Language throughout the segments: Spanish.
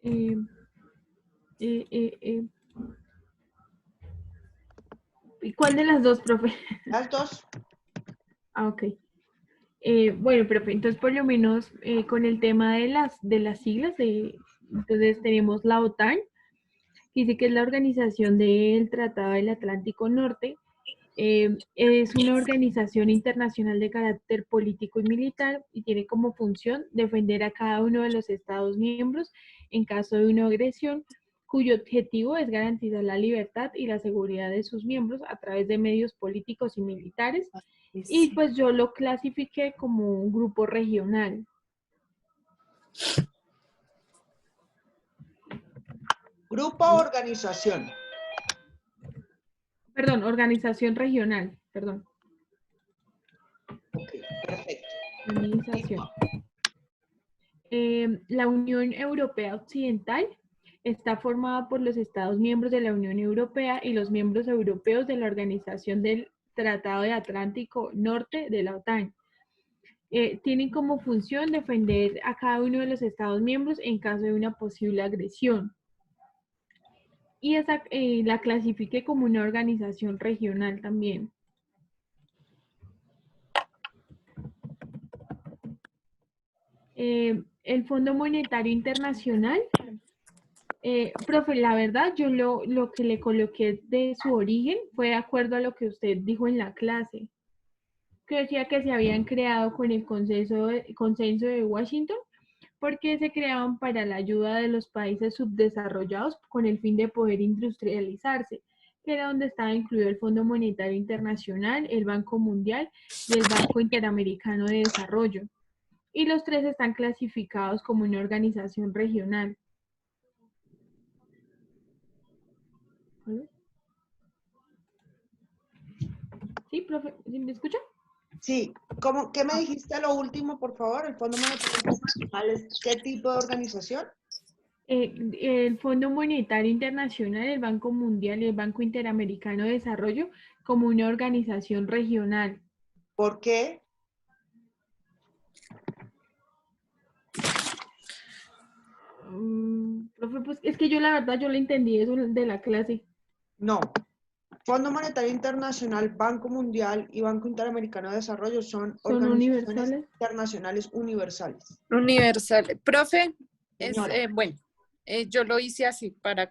Eh, eh, eh, eh, ¿Y cuál de las dos, profe? Las dos. Ah, ok. Bueno, profe, entonces por lo menos con el tema de las siglas, entonces tenemos la OTAN, que dice que es la organización del Tratado del Atlántico Norte. Es una organización internacional de carácter político y militar y tiene como función defender a cada uno de los Estados miembros en caso de una agresión, cuyo objetivo es garantizar la libertad y la seguridad de sus miembros a través de medios políticos y militares. Y Sí. pues yo lo clasifiqué como un grupo regional. Grupo o organización. Perdón, organización regional, perdón. Ok, perfecto. Organización. La Unión Europea Occidental está formada por los Estados miembros de la Unión Europea y los miembros europeos de la Organización del Tratado de Atlántico Norte de la OTAN. Tienen como función defender a cada uno de los Estados miembros en caso de una posible agresión. Y esa la clasifique como una organización regional también. El Fondo Monetario Internacional, profe, la verdad, yo lo que le coloqué de su origen fue de acuerdo a lo que usted dijo en la clase, que decía que se habían creado con el consenso de Washington, porque se creaban para la ayuda de los países subdesarrollados con el fin de poder industrializarse, que era donde estaba incluido el Fondo Monetario Internacional, el Banco Mundial y el Banco Interamericano de Desarrollo. Y los tres están clasificados como una organización regional. ¿Vale? ¿Sí, profe? ¿Sí me escucha? Sí, ¿qué me dijiste a lo último, por favor? ¿El Fondo Monetario Internacional es qué tipo de organización? El Fondo Monetario Internacional, el Banco Mundial y el Banco Interamericano de Desarrollo como una organización regional. ¿Por qué? Profe, pues es que yo la verdad yo le entendí eso de la clase. No. Fondo Monetario Internacional, Banco Mundial y Banco Interamericano de Desarrollo son ¿Son organizaciones universales? internacionales universales. Universal. Profe, Señora, bueno, yo lo hice así para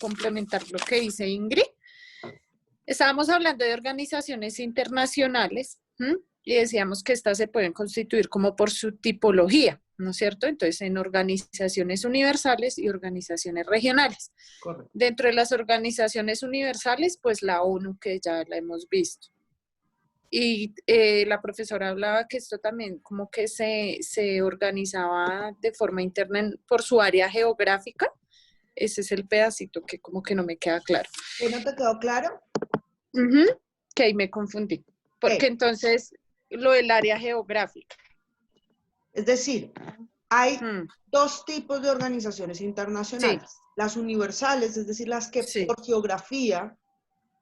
complementar lo que dice Ingrid. Estábamos hablando de organizaciones internacionales, ¿m? Y decíamos que estas se pueden constituir como por su tipología, ¿no es cierto? Entonces, en organizaciones universales y organizaciones regionales. correcto. Dentro de las organizaciones universales, pues la ONU, que ya la hemos visto. Y la profesora hablaba que esto también como que se organizaba de forma interna por su área geográfica. Ese es el pedacito que como que no me queda claro. ¿Qué no te quedó claro? Que ahí me confundí. Porque ¿Qué? entonces lo del área geográfica. Es decir, hay Mm, dos tipos de organizaciones sí, internacionales. Las universales, es decir, las que sí. por geografía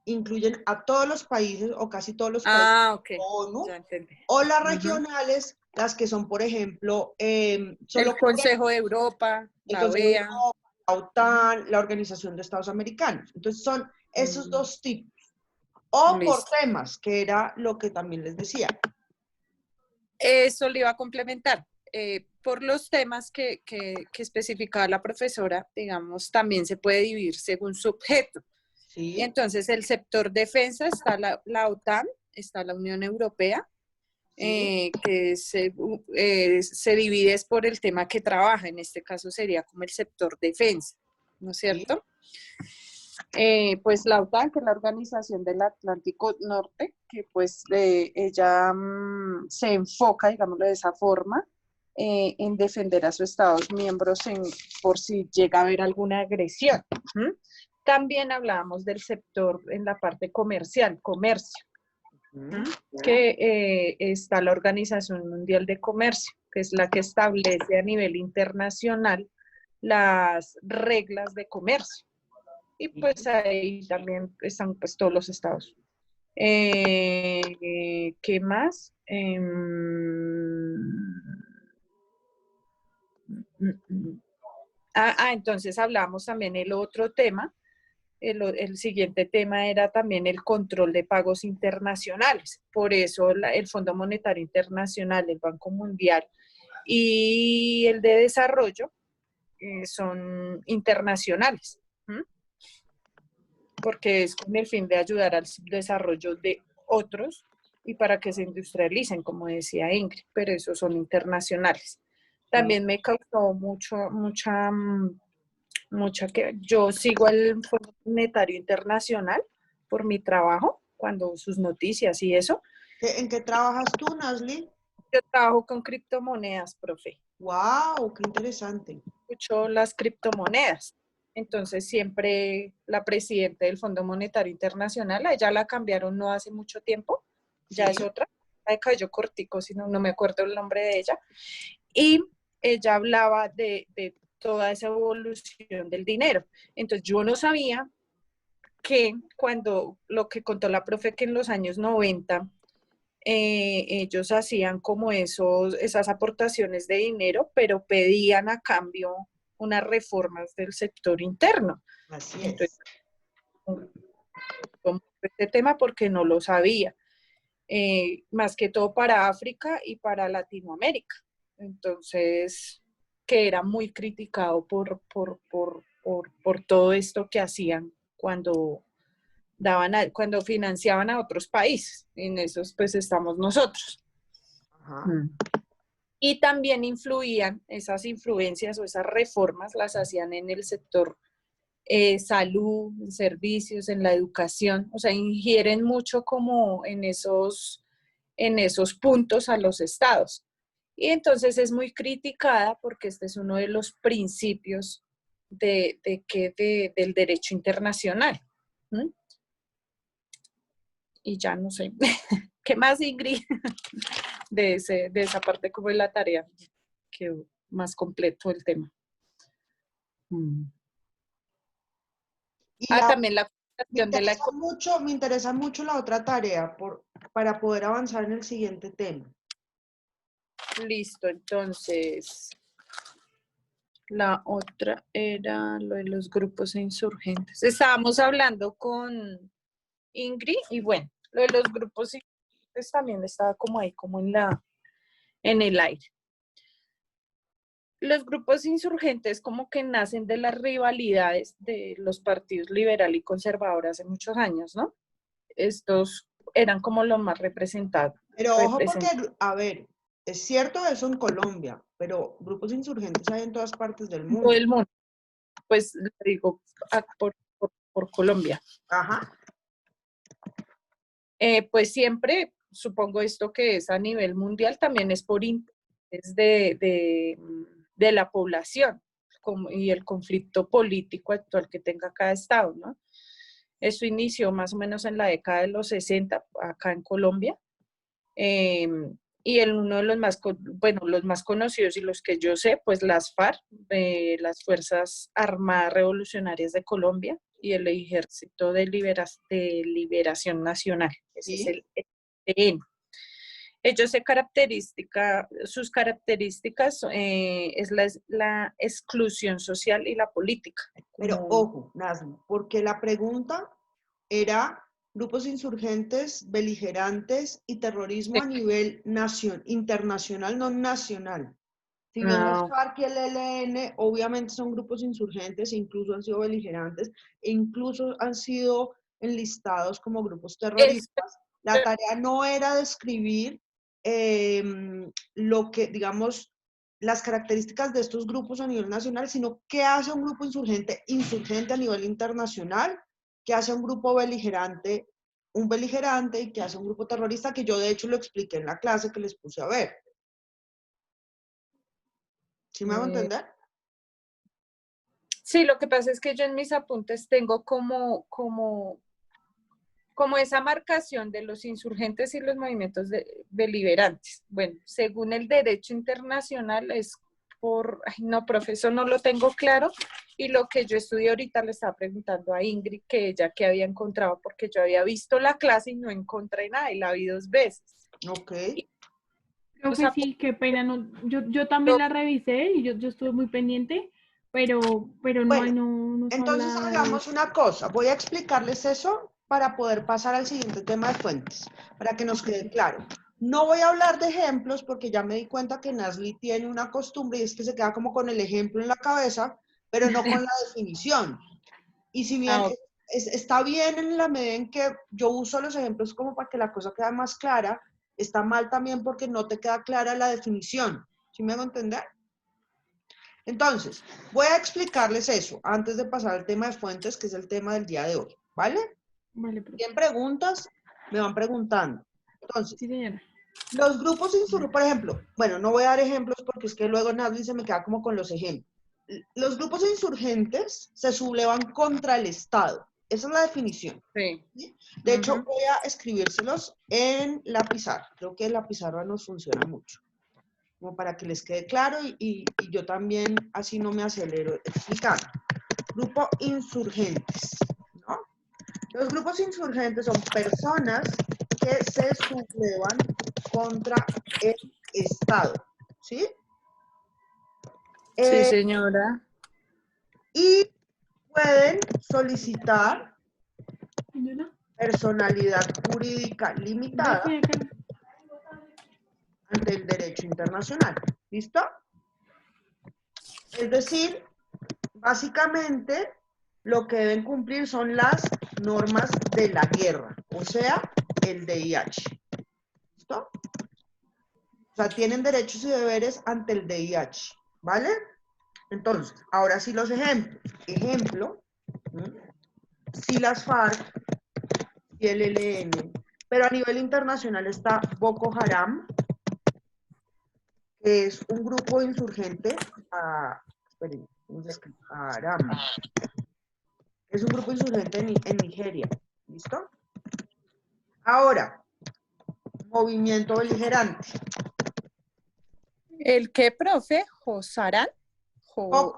incluyen a todos los países o casi todos los países de Ah, ok. la ONU, Ya entendí. o las Ujú. regionales, las que son, por ejemplo, El solo Consejo de Europa, el la Consejo de OEA. Europa, la OTAN, la Organización de Estados Americanos. Entonces son esos Mm, dos tipos. O por listo. temas, que era lo que también les decía. Eso le iba a complementar. Por los temas que especificaba la profesora, digamos, también se puede dividir según su objeto. ¿Sí? Entonces, el sector defensa está la OTAN, está la Unión Europea, ¿Sí? que se divide es por el tema que trabaja. En este caso sería como el sector defensa, ¿no es ¿Sí? cierto? Pues la OTAN, que es la Organización del Atlántico Norte, que pues ella se enfoca, digámoslo de esa forma, en defender a sus Estados miembros por si llega a haber alguna agresión. ¿Mm? También hablábamos del sector en la parte comercial, comercio, ¿Mm? Que está la Organización Mundial de Comercio, que es la que establece a nivel internacional las reglas de comercio. Y pues ahí también están pues todos los estados. ¿Qué más? Entonces hablamos también el otro tema. El siguiente tema era también el control de pagos internacionales. Por eso el Fondo Monetario Internacional, el Banco Mundial y el de Desarrollo son internacionales, ¿m? Porque es con el fin de ayudar al desarrollo de otros y para que se industrialicen, como decía Ingrid, pero esos son internacionales. También me causó mucha que yo sigo el Fondo Monetario Internacional por mi trabajo, cuando sus noticias y eso. ¿En qué trabajas tú, Nasli? Yo trabajo con criptomonedas, profe. ¡Wow! ¡Qué interesante! Escucho las criptomonedas. Entonces siempre la presidenta del Fondo Monetario Internacional, a ella la cambiaron no hace mucho tiempo, ya Sí. es otra, ay, cayó cortico, si no me acuerdo el nombre de ella, y ella hablaba de toda esa evolución del dinero. Entonces yo no sabía que cuando lo que contó la profe que en los años 90 ellos hacían como esas aportaciones de dinero, pero pedían a cambio unas reformas del sector interno. Así Entonces, es. este tema porque no lo sabía, más que todo para África y para Latinoamérica. Entonces, que era muy criticado por todo esto que hacían cuando cuando financiaban a otros países. En esos pues estamos nosotros. Ajá. Y también influían, esas influencias o esas reformas las hacían en el sector salud, en servicios, en la educación, o sea, ingieren mucho como en esos puntos a los estados. Y entonces es muy criticada porque este es uno de los principios del derecho internacional. ¿Mm? Y ya no sé. ¿Qué más, Ingrid? De esa parte como de la tarea, que más completo el tema. Y También la cuestión de la me interesa mucho la otra tarea para poder avanzar en el siguiente tema. Listo, entonces la otra era lo de los grupos insurgentes. Estábamos hablando con Ingrid y bueno, lo de los grupos insurgentes también estaba como ahí, como en el aire. Los grupos insurgentes como que nacen de las rivalidades de los partidos liberal y conservador hace muchos años, ¿no? Estos eran como los más representados. Pero ojo porque, a ver, es cierto eso en Colombia, pero grupos insurgentes hay en todas partes del mundo. Todo el mundo, pues digo, por Colombia. Ajá. Pues siempre, supongo esto que es a nivel mundial, también es por interés de la población y el conflicto político actual que tenga cada estado, ¿no? Eso inició más o menos en la década de los 60 acá en Colombia. Y uno de los los más conocidos y los que yo sé, pues las FARC, las Fuerzas Armadas Revolucionarias de Colombia y el Ejército de Liberación Nacional, ese ¿Sí? es el ELN. Ellos sus características es la exclusión social y la política. Pero ojo, Nasli, porque la pregunta era grupos insurgentes, beligerantes y terrorismo a nivel internacional, no nacional. Si bien las FARC y el ELN obviamente son grupos insurgentes, incluso han sido beligerantes, e incluso han sido enlistados como grupos terroristas, la tarea no era describir lo que, digamos, las características de estos grupos a nivel nacional, sino qué hace un grupo insurgente a nivel internacional, qué hace un grupo beligerante, y qué hace un grupo terrorista, que yo de hecho lo expliqué en la clase que les puse a ver. ¿Sí me hago entender? Sí, lo que pasa es que yo en mis apuntes tengo como esa marcación de los insurgentes y los movimientos deliberantes. Bueno, según el derecho internacional es no, profesor, no lo tengo claro, y lo que yo estudié ahorita le estaba preguntando a Ingrid que ella qué había encontrado, porque yo había visto la clase y no encontré nada, y la vi 2 veces. Ok. Creo que sí, qué pena. No, yo también la revisé y yo estuve muy pendiente, pero no, Bueno, no se entonces habla de hagamos eso. una cosa. Voy a explicarles eso para poder pasar al siguiente tema de fuentes, para que nos Ok. quede claro. No voy a hablar de ejemplos porque ya me di cuenta que Nasli tiene una costumbre y es que se queda como con el ejemplo en la cabeza, pero no con la definición. Y si bien Ah, ok. está bien en la medida en que yo uso los ejemplos como para que la cosa quede más clara, está mal también porque no te queda clara la definición. ¿Sí me hago entender? Entonces, voy a explicarles eso antes de pasar al tema de fuentes, que es el tema del día de hoy, ¿vale? Vale, profe. Bien preguntas, me van preguntando. Entonces, Sí, señora. los grupos insurgentes, por ejemplo, bueno, no voy a dar ejemplos porque es que luego Nadie se me queda como con los ejemplos. Los grupos insurgentes se sublevan contra el Estado. Esa es la definición. Sí. ¿Sí? De hecho, Ujú. voy a escribírselos en la pizarra. Creo que la pizarra nos funciona mucho, como para que les quede claro y yo también así no me acelero explicando. Grupo insurgentes, ¿no? Los grupos insurgentes son personas que se sublevan contra el Estado, ¿sí? Sí, Eh, señora. y pueden solicitar Señora, personalidad jurídica limitada profe, acá. ante el derecho internacional. ¿Listo? Es decir, básicamente lo que deben cumplir son las normas de la guerra, o sea, el DIH. ¿Listo? O sea, tienen derechos y deberes ante el DIH, ¿vale? Entonces, ahora sí los ejemplos. Ejemplo, si las FARC y el ELN, pero a nivel internacional está Boko Haram, que es un grupo insurgente, esperen, ¿cómo se escribe? Haram. Es un grupo insurgente en Nigeria, ¿listo? Ahora, movimiento beligerante. ¿El qué, profe? ¿Josarán?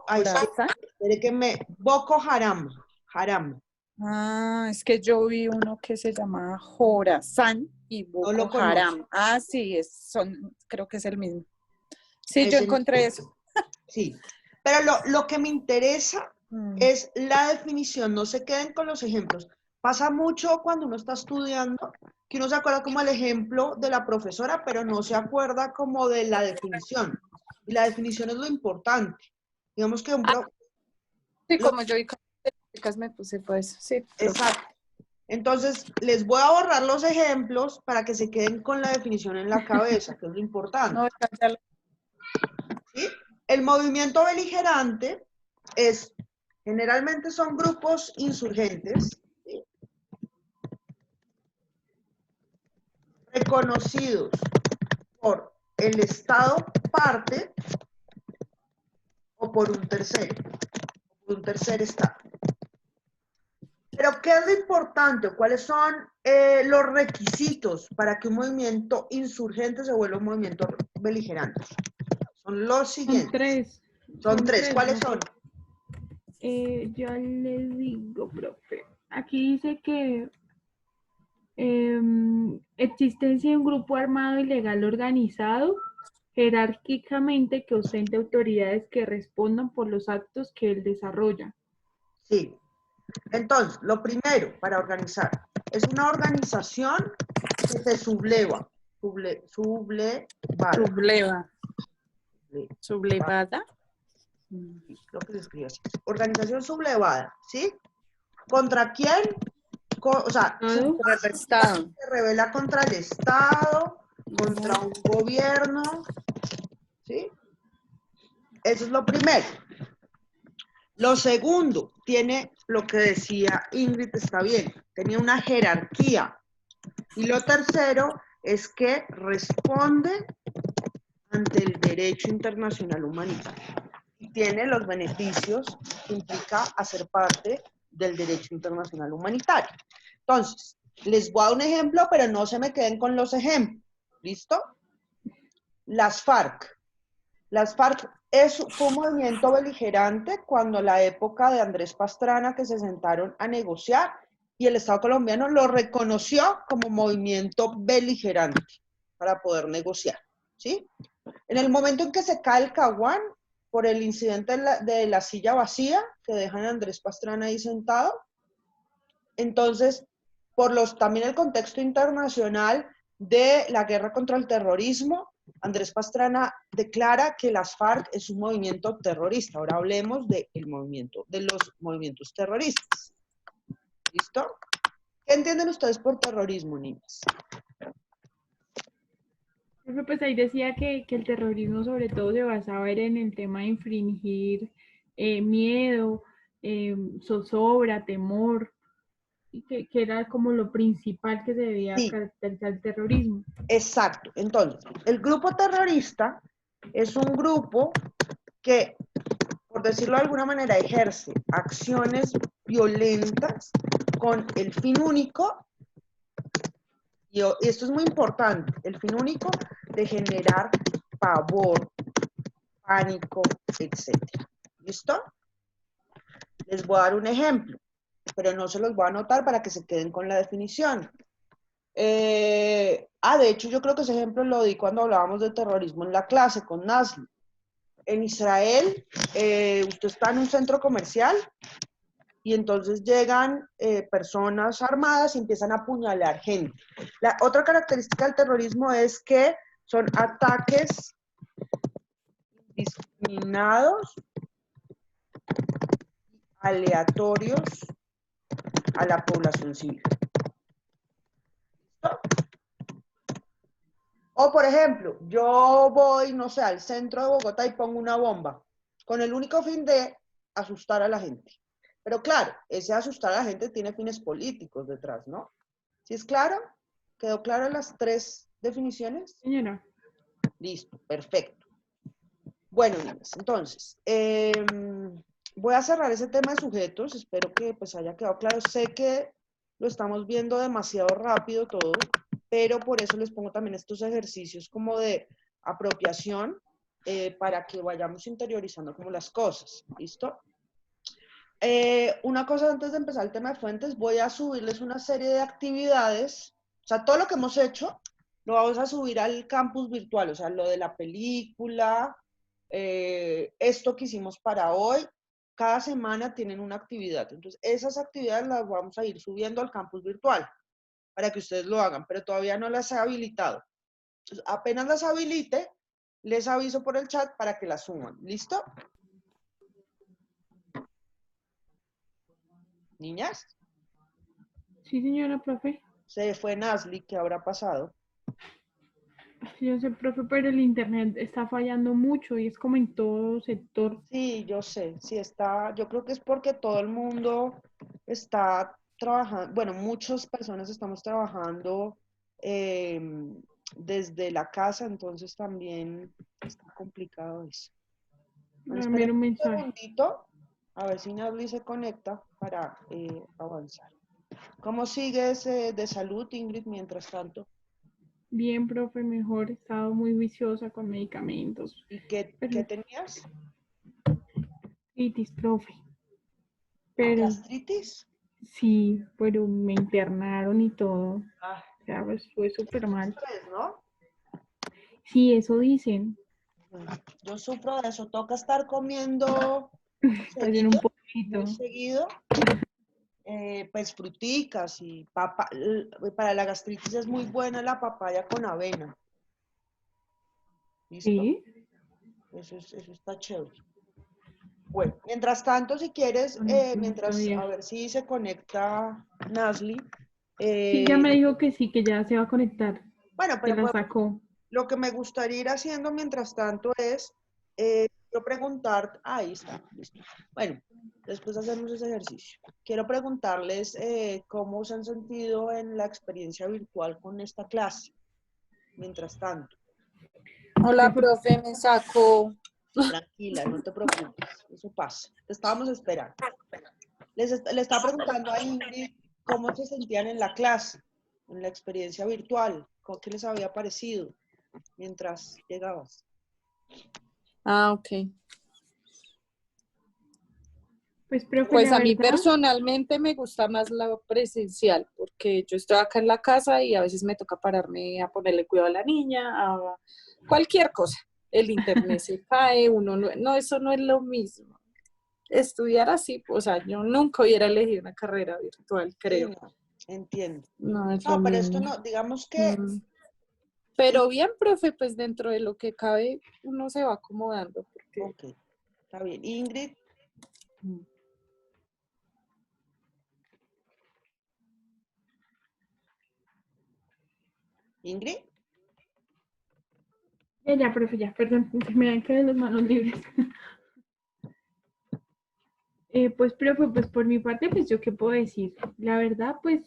Ahí está, ¿Jorazán? espere que Boko Haram, Haram, Ah, es que yo vi uno que se llamaba Jorazán y no Boko lo conozco, Haram. Ah, sí, creo que es el mismo. Sí, yo ese no. encontré eso. Sí, pero lo que me interesa Mm. es la definición, no se queden con los ejemplos. Pasa mucho cuando uno está estudiando, que uno se acuerda como el ejemplo de la profesora, pero no se acuerda como de la definición. Y la definición es lo importante. Digamos que Ah, sí, lo- como yo vi características me puse pues, sí, profe. exacto. Entonces, les voy a borrar los ejemplos para que se queden con la definición en la cabeza, que es lo No, importante. ya lo- ¿Sí? El movimiento beligerante es, generalmente son grupos insurgentes, ¿sí? Reconocidos por el Estado parte o por un tercer Estado. Pero, ¿qué es lo importante? ¿Cuáles son los requisitos para que un movimiento insurgente se vuelva un movimiento beligerante? Son los Son siguientes. tres. Son Son tres. tres, ¿Cuáles profe. son? Ya les digo, profe. Aquí dice que existencia de un grupo armado ilegal organizado jerárquicamente que ostente autoridades que respondan por los actos que él desarrolla. Sí. Entonces, lo primero para organizar es una organización que se subleva. Sublevada. Subleva. Sublevada, Sublevada. lo que se escribe así. Organización sublevada, ¿sí? ¿Contra quién? O sea, ¿Estado? Por el Estado. se revela contra el Estado, contra un gobierno, ¿sí? Eso es lo primero. Lo segundo, tiene lo que decía Ingrid, está bien, tenía una jerarquía. Y lo tercero es que responde ante el derecho internacional humanitario y tiene los beneficios que implica hacer parte del derecho internacional humanitario. Entonces, les voy a dar un ejemplo, pero no se me queden con los ejemplos. ¿Listo? Las FARC. Las FARC fue un movimiento beligerante cuando la época de Andrés Pastrana que se sentaron a negociar y el Estado colombiano lo reconoció como movimiento beligerante para poder negociar, ¿sí? En el momento en que se cae el Caguán, por el incidente de la silla vacía, que dejan a Andrés Pastrana ahí sentado. Entonces, también el contexto internacional de la guerra contra el terrorismo, Andrés Pastrana declara que las FARC es un movimiento terrorista. Ahora hablemos de los movimientos terroristas. ¿Listo? ¿Qué entienden ustedes por terrorismo, niñas? Profe, pues ahí decía que el terrorismo sobre todo se basaba en el tema de infringir miedo, zozobra, temor, y que era como lo principal que se debía Sí. caracterizar el terrorismo. Exacto. Entonces, el grupo terrorista es un grupo que, por decirlo de alguna manera, ejerce acciones violentas con el fin único, y esto es muy importante, el fin único de generar pavor, pánico, etc. ¿Listo? Les voy a dar un ejemplo, pero no se los voy a anotar para que se queden con la definición. De hecho, yo creo que ese ejemplo lo di cuando hablábamos de terrorismo en la clase con Nasli. En Israel, usted está en un centro comercial y entonces llegan personas armadas y empiezan a apuñalar gente. La otra característica del terrorismo es que son ataques indiscriminados, aleatorios a la población civil. ¿Listo? O, por ejemplo, yo voy, no sé, al centro de Bogotá y pongo una bomba con el único fin de asustar a la gente. Pero claro, ese asustar a la gente tiene fines políticos detrás, ¿no? ¿Sí es claro? ¿Quedó claro las tres definiciones? Señora. Listo, perfecto. Bueno, niñas, entonces, voy a cerrar ese tema de sujetos. Espero que pues haya quedado claro. Sé que lo estamos viendo demasiado rápido todo, pero por eso les pongo también estos ejercicios como de apropiación para que vayamos interiorizando como las cosas. ¿Listo? Una cosa antes de empezar el tema de fuentes, voy a subirles una serie de actividades. O sea, todo lo que hemos hecho lo vamos a subir al campus virtual. O sea, lo de la película, esto que hicimos para hoy. Cada semana tienen una actividad. Entonces, esas actividades las vamos a ir subiendo al campus virtual para que ustedes lo hagan, pero todavía no las he habilitado. Entonces, apenas las habilite, les aviso por el chat para que las suban. ¿Listo? ¿Niñas? Sí, señora, profe. Se fue Nasli, ¿qué habrá pasado? Yo sé, profe, pero el internet está fallando mucho y es como en todo sector. Sí, yo sé, sí está, yo creo que es porque todo el mundo está trabajando, bueno, muchas personas estamos trabajando desde la casa, entonces también está complicado eso. Le Bueno, voy a enviar esperen un un mensaje. segundito, a ver si Nasli se conecta para avanzar. ¿Cómo sigues de salud, Ingrid, mientras tanto? Bien, profe, mejor. He estado muy viciosa con medicamentos. ¿Y qué Pero tenías? gastritis, profe. Pero ¿Gastritis? sí, pero me internaron y todo. Ah, O sea, pues fue súper mal. estrés, ¿no? Sí, eso dicen. Yo sufro de eso, toca estar comiendo Pues en un seguido, muy poquito. seguido, pues fruticas y para la gastritis es muy buena la papaya con avena. ¿Listo? Sí. Eso está chévere. Bueno, mientras tanto, si quieres, No a sabía. ver si se conecta Nasli. Sí, ya me eh, dijo que sí, que ya se va a conectar. bueno, Que pero la sacó. lo que me gustaría ir haciendo mientras tanto es yo preguntar, ahí está, listo. Bueno, después hacemos ese ejercicio. Quiero preguntarles cómo se han sentido en la experiencia virtual con esta clase, mientras tanto. Hola, Profe, profe, me sacó. Tranquila, no te preocupes, eso pasa. Te estábamos esperando. Le estaba preguntando a Ingrid cómo se sentían en la clase, en la experiencia virtual, qué les había parecido mientras llegabas. Ah, ok. pues profe, Pues la a mí verdad, personalmente me gusta más la presencial, porque yo estoy acá en la casa y a veces me toca pararme a ponerle cuidado a la niña, a cualquier cosa. el internet se cae, uno no, eso no es lo mismo. Estudiar así, o sea, yo nunca hubiera elegido una carrera virtual, Sí, creo. no, entiendo. No es lo No, pero esto mismo. no, digamos que Pero bien, profe, pues dentro de lo que cabe, uno se va acomodando. Porque... ok, está bien. Ingrid, Ingrid, Ya, profe, ya, perdón, se me han quedado las manos libres. Pues, profe, pues por mi parte, pues yo qué puedo decir. La verdad, pues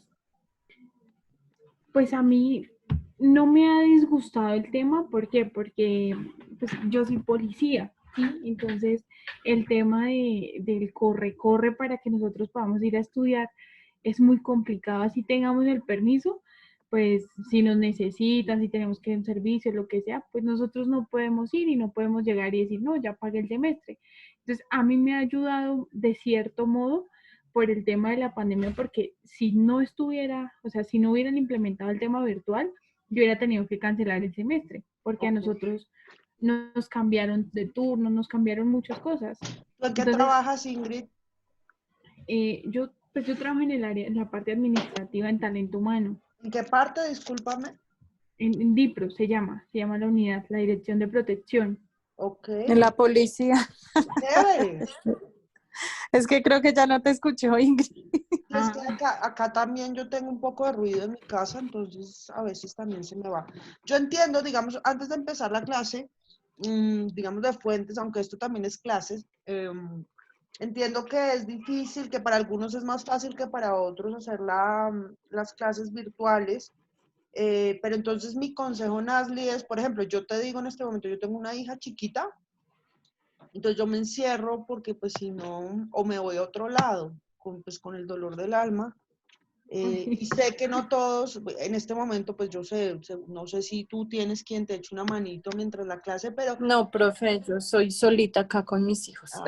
a mí no me ha disgustado el tema. ¿Por qué? Porque pues, yo soy policía, ¿sí? Entonces, el tema del corre-corre para que nosotros podamos ir a estudiar es muy complicado. Así tengamos el permiso, pues si nos necesitan, si tenemos que ir a un servicio, lo que sea, pues nosotros no podemos ir y no podemos llegar y decir, no, ya pagué el semestre. Entonces, a mí me ha ayudado de cierto modo por el tema de la pandemia, porque si no estuviera, o sea, si no hubieran implementado el tema virtual, yo hubiera tenido que cancelar el semestre, porque a ok. nosotros nos cambiaron de turno, nos cambiaron muchas cosas. ¿Tú en qué Entonces, trabajas, Ingrid? yo trabajo en el área, en la parte administrativa en talento humano, ¿En qué parte? Discúlpame. en DIPRO se llama la unidad, la Dirección de Protección. Ok, En la policía. chévere. Es que creo que ya no te escuchó, Ingrid. Sí, es que Ah, acá también yo tengo un poco de ruido en mi casa, entonces a veces también se me va. Yo entiendo, digamos, antes de empezar la clase, digamos de fuentes, aunque esto también es clases, entiendo que es difícil, que para algunos es más fácil que para otros hacer las clases virtuales, pero entonces mi consejo, Nasli, es, por ejemplo, yo te digo en este momento, yo tengo una hija chiquita, entonces yo me encierro porque pues si no, o me voy a otro lado, pues con el dolor del alma. Y sé que no todos, en este momento, pues yo sé, no sé si tú tienes quien te eche una manito mientras la clase, pero No, profe, yo soy solita acá con mis hijos. ah,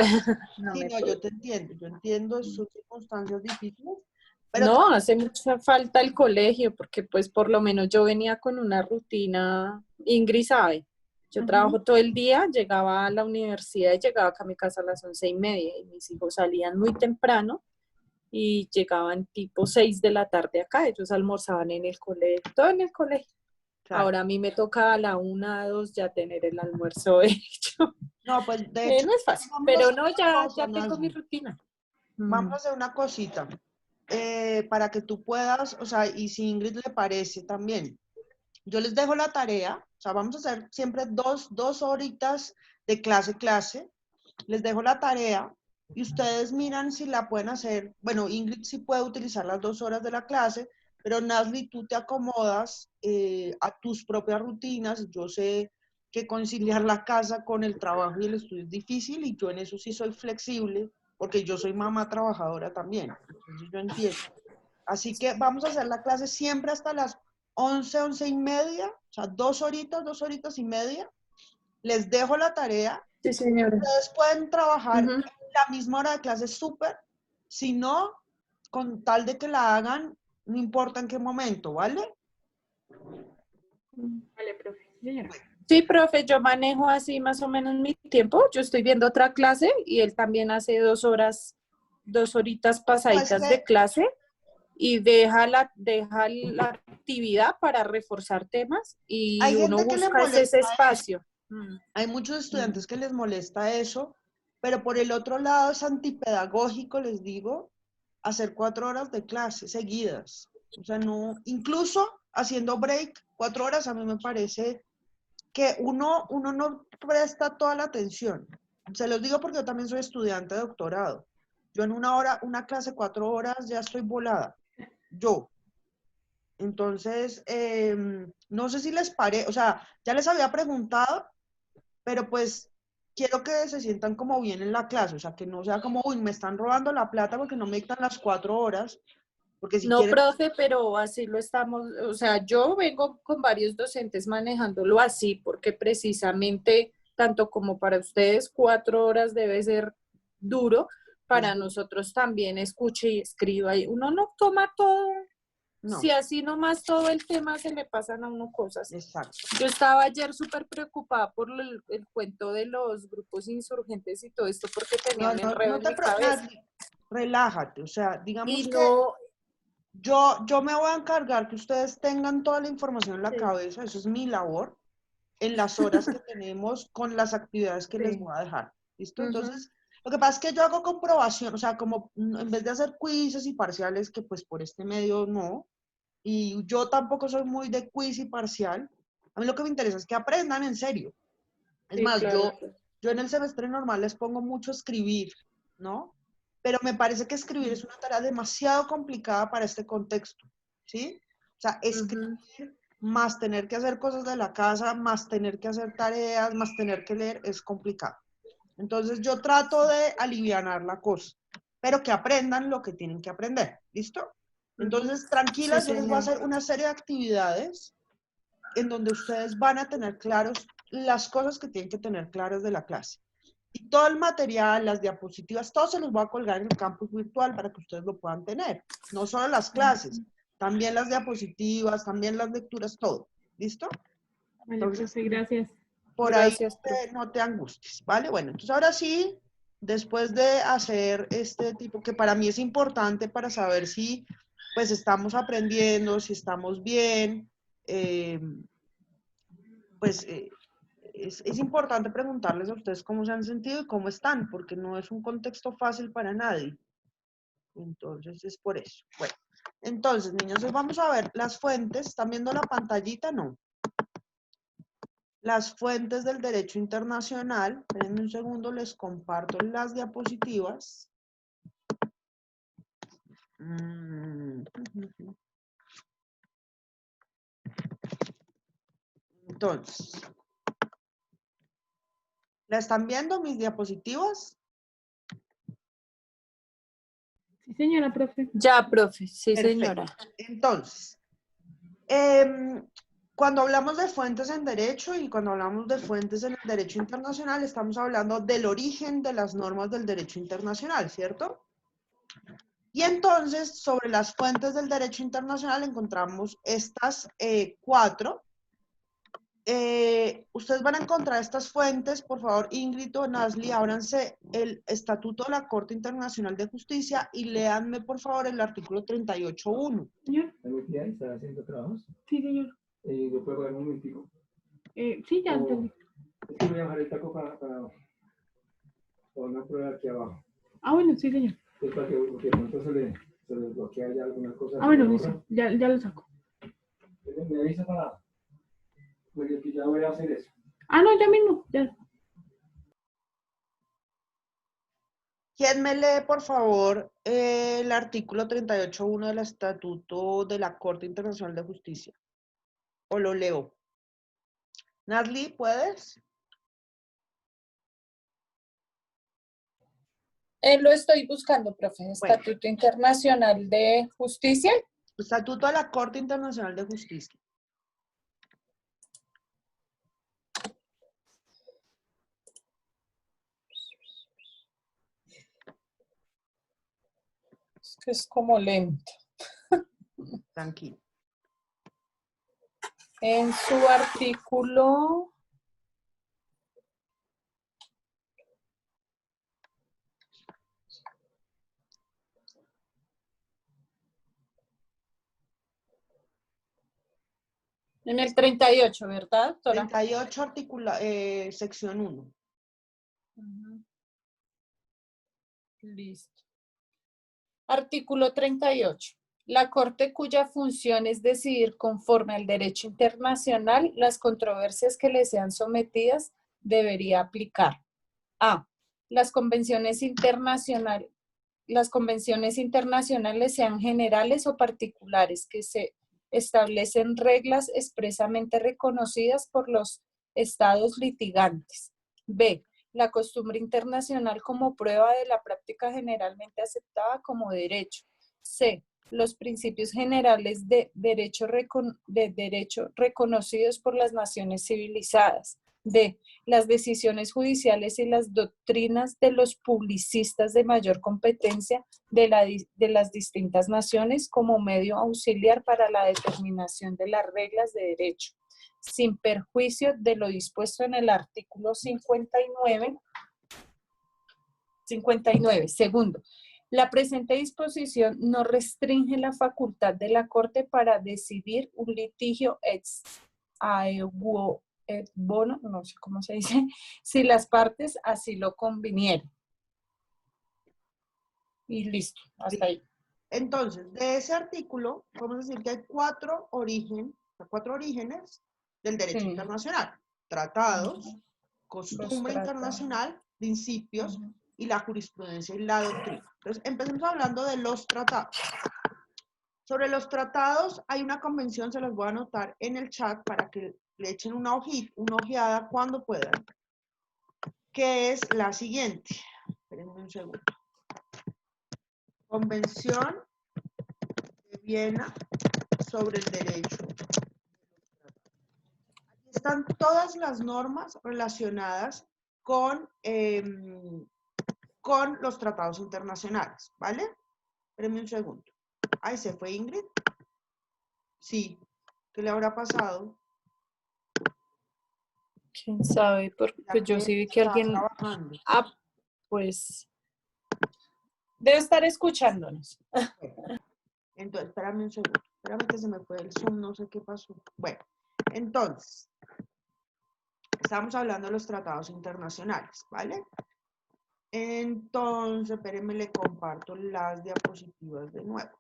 No sí, me no, puedo. yo entiendo, son circunstancias difíciles, pero No, hace mucha falta el colegio porque pues por lo menos yo venía con una rutina, Ingrid sabe, yo ujú. trabajo todo el día, llegaba a la universidad y llegaba acá a mi casa a las 11:30 y mis hijos salían muy temprano y llegaban tipo 6 de la tarde acá, ellos almorzaban en el colegio, todo en el colegio. claro, Ahora a mí me toca a la 1, 2 ya tener el almuerzo hecho. no, pues de hecho, No es fácil, vamos a pero hacer no, una cosa, ya tengo mi Nazli, rutina. vamos a hacer una cosita, para que tú puedas, o sea, y si Ingrid le parece también, yo les dejo la tarea, o sea, vamos a hacer siempre dos horitas de clase, les dejo la tarea y ustedes miran si la pueden hacer. Bueno, Ingrid sí puede utilizar las 2 horas de la clase, pero Nazli, tú te acomodas a tus propias rutinas. Yo sé que conciliar la casa con el trabajo y el estudio es difícil y yo en eso sí soy flexible porque yo soy mamá trabajadora también. Entonces yo entiendo. Así que vamos a hacer la clase siempre hasta las 11, 11:30, o sea, 2 horitas y media. Les dejo la tarea. Sí, señora. Ustedes pueden trabajar Ujú. en la misma hora de clase súper, si no, con tal de que la hagan, no importa en qué momento, ¿vale? Vale, profe, sí, señora. Sí, profe, yo manejo así más o menos mi tiempo. Yo estoy viendo otra clase y él también hace 2 horas, 2 horitas No, es pasaditas de que clase y deja la actividad para reforzar temas y hay uno gente que le busca ese molesta eso. espacio. Mm, Hay muchos mm. estudiantes que les molesta eso, pero por el otro lado es antipedagógico, les digo, hacer 4 horas de clase seguidas. O sea, no, incluso haciendo break, 4 horas a mí me parece que uno no presta toda la atención. Se los digo porque yo también soy estudiante de doctorado. Yo en una clase 4 horas ya estoy volada. Yo. Entonces, no sé si les parece, o sea, ya les había preguntado, pero pues quiero que se sientan como bien en la clase, o sea, que no sea como, uy, me están robando la plata porque no me dictan las 4 horas, porque si No, quieren, profe, pero así lo estamos, o sea, yo vengo con varios docentes manejándolo así, porque precisamente, tanto como para ustedes, 4 horas debe ser duro, es para nosotros también escuche y escriba, y uno no toma todo, No. Si así nomás todo el tema se le pasan a uno cosas. Exacto. Yo estaba ayer súper preocupada por el cuento de los grupos insurgentes y todo esto porque tenía un enredo en mi cabeza. Relájate, o sea, digamos Y que no, yo me voy a encargar que ustedes tengan toda la información en la Sí. cabeza, eso es mi labor, en las horas que tenemos con las actividades que les Sí. voy a dejar. ¿Listo? Ujú. Entonces, lo que pasa es que yo hago comprobación, o sea, como en vez de hacer quizzes y parciales, que pues por este medio no, y yo tampoco soy muy de quiz y parcial, a mí lo que me interesa es que aprendan en serio. Es Sí, más, claro. yo en el semestre normal les pongo mucho escribir, ¿no? Pero me parece que escribir es una tarea demasiado complicada para este contexto, ¿sí? O sea, escribir más tener que hacer cosas de la casa, más tener que hacer tareas, más tener que leer, es complicado. Entonces yo trato de alivianar la cosa, pero que aprendan lo que tienen que aprender, ¿listo? Entonces, tranquilas, Sí, yo les voy a señor. hacer una serie de actividades en donde ustedes van a tener claros las cosas que tienen que tener claras de la clase. Y todo el material, las diapositivas, todo se los voy a colgar en el campus virtual para que ustedes lo puedan tener. No solo las clases, también las diapositivas, también las lecturas, todo. ¿Listo? Vale, Entonces, profe, gracias. por Gracias, ahí profe. no te angusties, ¿vale? Bueno, entonces ahora sí, después de hacer este tipo, que para mí es importante para saber si pues estamos aprendiendo, si estamos bien, pues es importante preguntarles a ustedes cómo se han sentido y cómo están, porque no es un contexto fácil para nadie. Entonces es por eso. Bueno, entonces, niños, hoy vamos a ver las fuentes. ¿Están viendo la pantallita? No. Las fuentes del derecho internacional. Espérenme un segundo, les comparto las diapositivas. Entonces, ¿la están viendo mis diapositivas? Sí, señora profe. Ya, profe. Sí, Perfecto. señora. Entonces, cuando hablamos de fuentes en derecho y cuando hablamos de fuentes en el derecho internacional, estamos hablando del origen de las normas del derecho internacional, ¿cierto? Y entonces, sobre las fuentes del derecho internacional encontramos estas cuatro. Ustedes van a encontrar estas fuentes, por favor, Ingrid o Nasli, ábranse el Estatuto de la Corte Internacional de Justicia y léanme, por favor, el artículo 38.1. Señor. ¿Está haciendo trabajos? Sí, señor. ¿Yo puedo ver un momentico? Sí, ya entendí. Es que voy a bajar el taco para una prueba aquí abajo. Ah, bueno, sí, señor. Es para que de pronto se le bloquea ya alguna cosa. Ah, bueno, listo. Ya lo saco. Me avisa para... Pues yo ya voy a hacer eso. Ah, no, ya mismo. Ya. ¿Quién me lee, por favor, el artículo 38.1 del Estatuto de la Corte Internacional de Justicia? ¿O lo leo? Nasli, ¿puedes? Lo estoy buscando, profe. Estatuto Internacional de Justicia. Estatuto de la Corte Internacional de Justicia. Es que es como lento. Tranquilo. En su artículo... En el 38, ¿verdad, doctora? 38, sección 1. Listo. Artículo 38. La Corte, cuya función es decidir conforme al derecho internacional las controversias que le sean sometidas, debería aplicar. A. Las convenciones internacionales sean generales o particulares, que se establecen reglas expresamente reconocidas por los estados litigantes. B. La costumbre internacional como prueba de la práctica generalmente aceptada como derecho. C. Los principios generales de derecho reconocidos por las naciones civilizadas. D. las decisiones judiciales y las doctrinas de los publicistas de mayor competencia de las distintas naciones como medio auxiliar para la determinación de las reglas de derecho, sin perjuicio de lo dispuesto en el artículo 59. Segundo, la presente disposición no restringe la facultad de la Corte para decidir un litigio ex aequo et bono, no sé cómo se dice, si las partes así lo convinieren. Y listo, hasta ahí. Entonces, de ese artículo, vamos a decir que hay cuatro orígenes del derecho internacional. Tratados, costumbre internacional, principios y la jurisprudencia y la doctrina. Entonces, empecemos hablando de los tratados. Sobre los tratados hay una convención, se los voy a anotar en el chat para que le echen una ojeada cuando puedan, que es la siguiente. Espérenme un segundo. Convención de Viena sobre el derecho. Aquí están todas las normas relacionadas con los tratados internacionales, ¿vale? Espérenme un segundo. Ahí se fue Ingrid. Sí. ¿Qué le habrá pasado? ¿Quién sabe? Porque yo sí vi que alguien... trabajando. Ah, pues... Debe estar escuchándonos. Entonces, espérame un segundo. Espérame que se me fue el Zoom, no sé qué pasó. Bueno, entonces, estamos hablando de los tratados internacionales, ¿vale? Entonces, espérenme, le comparto las diapositivas de nuevo.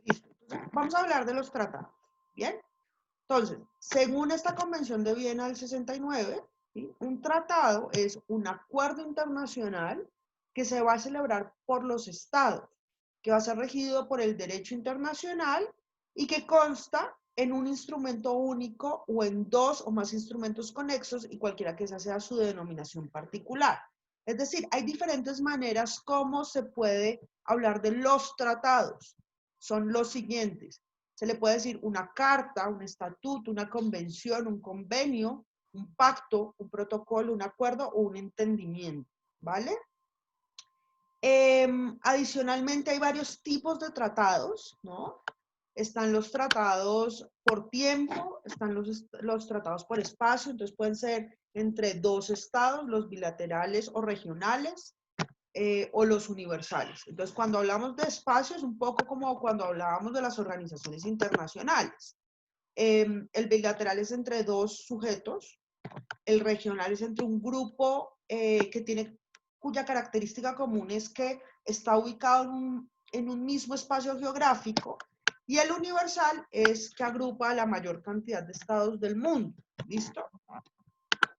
Listo. Entonces, vamos a hablar de los tratados, ¿bien? Entonces, según esta Convención de Viena del 69, ¿sí? Un tratado es un acuerdo internacional que se va a celebrar por los estados, que va a ser regido por el derecho internacional y que consta en un instrumento único o en dos o más instrumentos conexos y cualquiera que esa sea su denominación particular. Es decir, hay diferentes maneras como se puede hablar de los tratados. Son los siguientes. Se le puede decir una carta, un estatuto, una convención, un convenio, un pacto, un protocolo, un acuerdo o un entendimiento, ¿vale? Adicionalmente hay varios tipos de tratados, ¿no? Están los tratados por tiempo, están los tratados por espacio, entonces pueden ser entre dos estados, los bilaterales o regionales, o los universales. Entonces, cuando hablamos de espacio es un poco como cuando hablábamos de las organizaciones internacionales. El bilateral es entre dos sujetos, el regional es entre un grupo cuya característica común es que está ubicado en un mismo espacio geográfico, y el universal es que agrupa la mayor cantidad de estados del mundo. ¿Listo?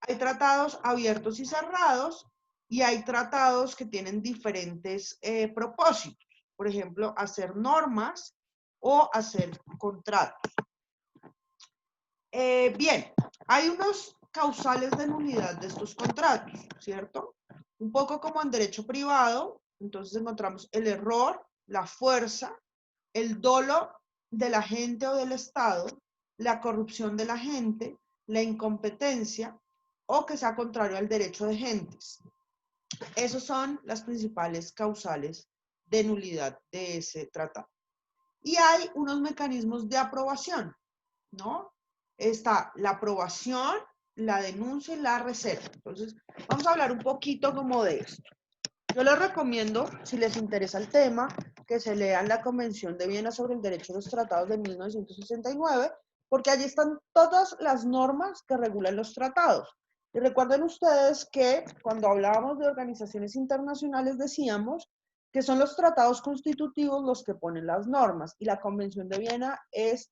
Hay tratados abiertos y cerrados, y hay tratados que tienen diferentes propósitos. Por ejemplo, hacer normas o hacer contratos. Bien, hay unos causales de nulidad de estos contratos, ¿cierto? Un poco como en derecho privado, entonces encontramos el error, la fuerza, el dolo del agente o del Estado, la corrupción del agente, la incompetencia o que sea contrario al derecho de gentes. Esos son las principales causales de nulidad de ese tratado. Y hay unos mecanismos de aprobación, ¿no? Está la aprobación, la denuncia y la reserva. Entonces, vamos a hablar un poquito como de esto. Yo les recomiendo, si les interesa el tema, que se lean la Convención de Viena sobre el Derecho de los Tratados de 1969, porque allí están todas las normas que regulan los tratados. Y recuerden ustedes que cuando hablábamos de organizaciones internacionales decíamos que son los tratados constitutivos los que ponen las normas, y la Convención de Viena es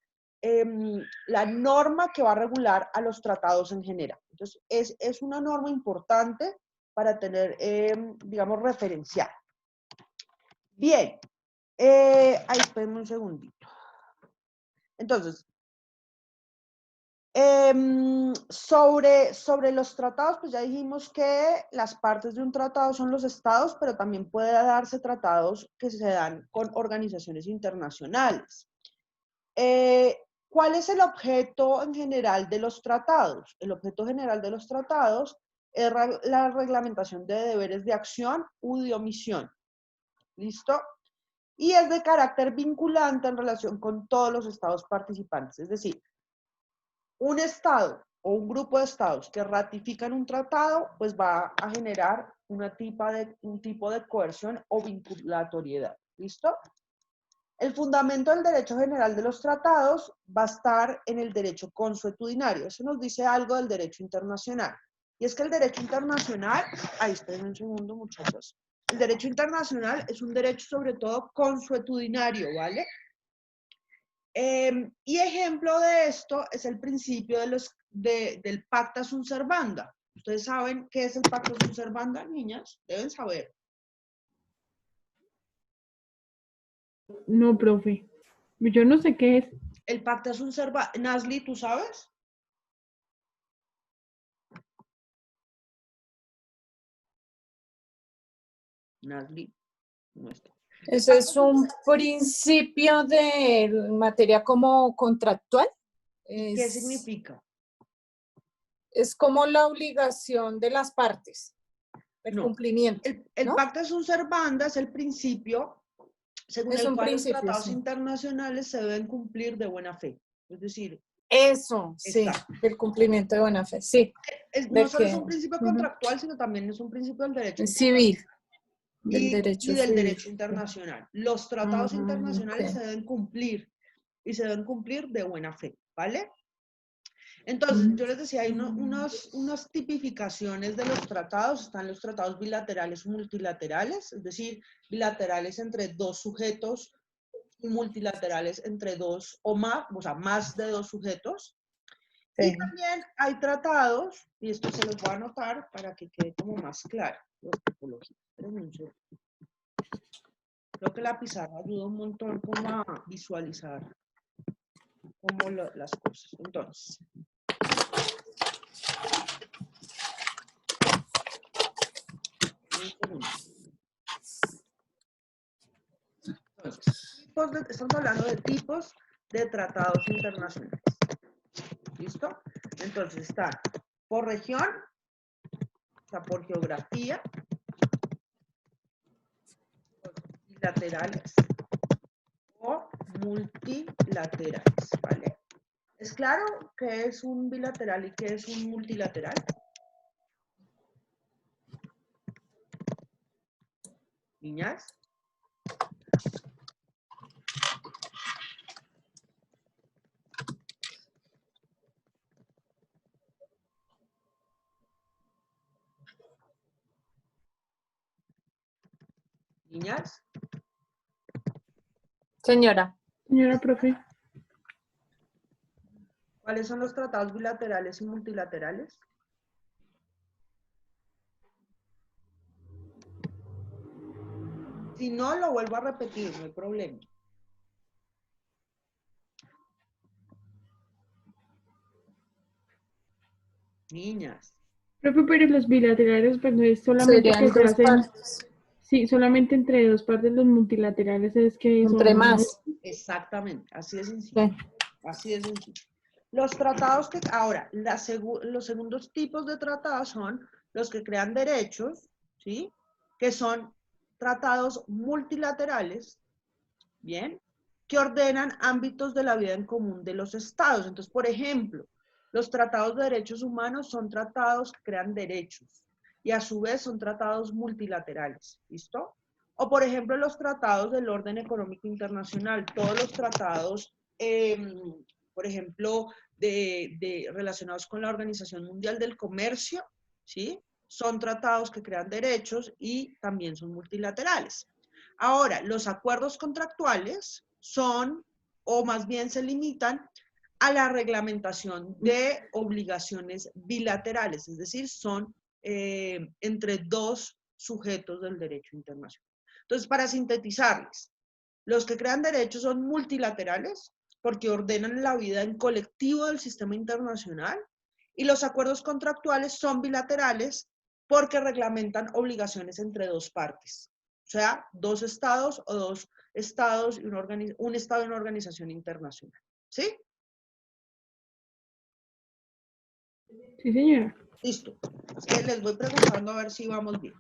la norma que va a regular a los tratados en general. Entonces, es una norma importante para tener, digamos, referencial. Bien, ahí, espérenme un segundito. Entonces, Sobre los tratados, pues ya dijimos que las partes de un tratado son los estados, pero también puede darse tratados que se dan con organizaciones internacionales. ¿Cuál es el objeto en general de los tratados? El objeto general de los tratados es la reglamentación de deberes de acción u de omisión. ¿Listo? Y es de carácter vinculante en relación con todos los estados participantes. Es decir, un estado o un grupo de estados que ratifican un tratado, pues va a generar un tipo de coerción o vinculatoriedad. ¿Listo? El fundamento del derecho general de los tratados va a estar en el derecho consuetudinario. Eso nos dice algo del derecho internacional. Y es que el derecho internacional, ahí esperen un segundo, muchachos. El derecho internacional es un derecho sobre todo consuetudinario, ¿vale? Y ejemplo de esto es el principio del pacta sunt servanda. ¿Ustedes saben qué es el pacta sunt servanda, niñas? Deben saber. No, profe. Yo no sé qué es. El pacta sunt servanda. Nasli, ¿tú sabes? Nasli, no está. Ese es un principio de materia como contractual. ¿Qué significa? Es como la obligación de las partes, el No. cumplimiento. El ¿no? pacta sunt servanda es el principio según Es el un cual principio, los tratados sí. internacionales se deben cumplir de buena fe. Es decir, Eso, sí, exacto. el cumplimiento de buena fe, sí. No solo es un principio contractual, sino también es un principio del derecho civil, del y derecho del civil. derecho internacional. Los tratados internacionales se deben cumplir y se deben cumplir de buena fe, ¿vale? Entonces, yo les decía, hay unas tipificaciones de los tratados. Están los tratados bilaterales o multilaterales, es decir, bilaterales entre dos sujetos y multilaterales entre dos o más, o sea, más de dos sujetos. Sí. Y también hay tratados, y esto se los voy a anotar para que quede como más claro, las tipologías. Creo que la pizarra ayuda un montón como a visualizar como las cosas. Entonces, estamos hablando de tipos de tratados internacionales. ¿Listo? Entonces está por región, o sea, por geografía, bilaterales o multilaterales, ¿vale? ¿Es claro qué es un bilateral y qué es un multilateral? Niñas. Niñas. Señora. Señora profe. ¿Cuáles son los tratados bilaterales y multilaterales? Si no, lo vuelvo a repetir, no hay problema. Niñas. Profe, pero los bilaterales, pues no es solamente Serían que se dos hacen, partes. sí, solamente entre dos partes. Los multilaterales es que Entre son, más. Exactamente, así de sencillo. Sí. Así de sencillo. Los tratados que, ahora, los segundos tipos de tratados son los que crean derechos, ¿sí? Que son tratados multilaterales, ¿bien? Que ordenan ámbitos de la vida en común de los estados. Entonces, por ejemplo, los tratados de derechos humanos son tratados que crean derechos y a su vez son tratados multilaterales, ¿listo? O por ejemplo, los tratados del orden económico internacional, todos los tratados, por ejemplo, relacionados con la Organización Mundial del Comercio, ¿sí? Son tratados que crean derechos y también son multilaterales. Ahora, los acuerdos contractuales son, o más bien se limitan, a la reglamentación de obligaciones bilaterales, es decir, son entre dos sujetos del derecho internacional. Entonces, para sintetizarles, los que crean derechos son multilaterales, porque ordenan la vida en colectivo del sistema internacional, y los acuerdos contractuales son bilaterales porque reglamentan obligaciones entre dos partes, o sea, dos estados o dos estados y un estado y una organización internacional. ¿Sí? Sí, señora. Listo. Es que les voy preguntando a ver si vamos bien.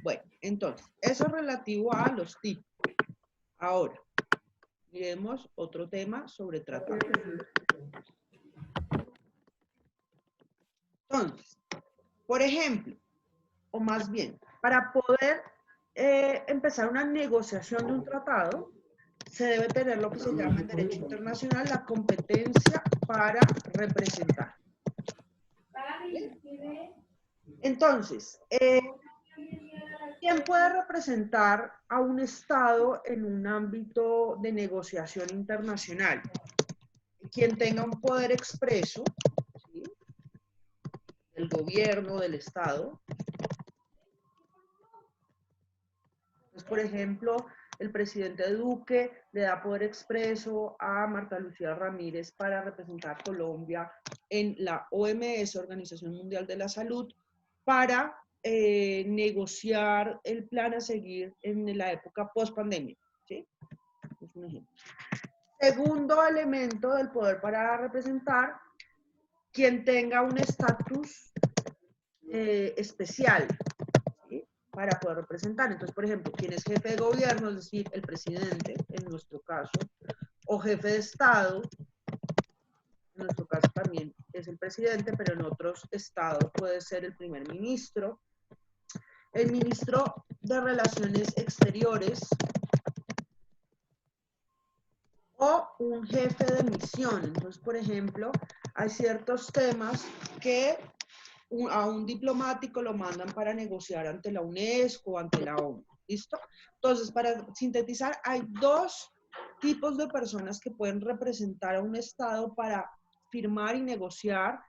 Bueno, entonces, eso es relativo a los tipos. Ahora, miremos otro tema sobre tratados. Entonces, por ejemplo, o más bien, para poder empezar una negociación de un tratado, se debe tener lo que se llama en derecho internacional la competencia para representar. Entonces, ¿quién puede representar a un Estado en un ámbito de negociación internacional? Quien tenga un poder expreso, ¿sí?, del gobierno, del Estado. Entonces, por ejemplo, el presidente Duque le da poder expreso a Marta Lucía Ramírez para representar a Colombia en la OMS, Organización Mundial de la Salud, para negociar el plan a seguir en la época post-pandemia. ¿Sí? Es un ejemplo. Segundo elemento del poder para representar, quien tenga un estatus especial, ¿sí?, para poder representar. Entonces, por ejemplo, quien es jefe de gobierno, es decir, el presidente, en nuestro caso, o jefe de Estado, en nuestro caso también es el presidente, pero en otros estados puede ser el primer ministro, el ministro de Relaciones Exteriores o un jefe de misión. Entonces, por ejemplo, hay ciertos temas que a un diplomático lo mandan para negociar ante la UNESCO o ante la ONU. ¿Listo? Entonces, para sintetizar, hay dos tipos de personas que pueden representar a un Estado para firmar y negociar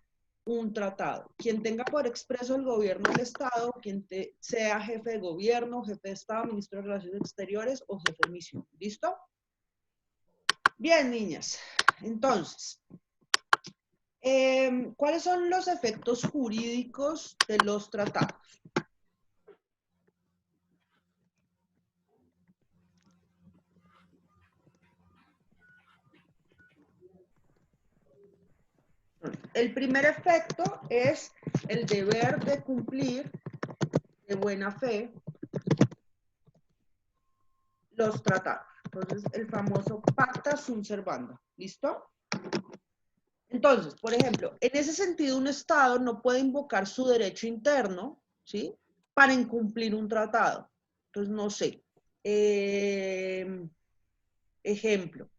un tratado. Quien tenga por expreso el gobierno del Estado, quien sea jefe de gobierno, jefe de Estado, ministro de Relaciones Exteriores o jefe de misión. ¿Listo? Bien, niñas. Entonces, ¿cuáles son los efectos jurídicos de los tratados? El primer efecto es el deber de cumplir de buena fe los tratados. Entonces, el famoso pacta sunt servanda. ¿Listo? Entonces, por ejemplo, en ese sentido, un Estado no puede invocar su derecho interno, ¿sí?, para incumplir un tratado. Entonces, no sé. Ejemplo,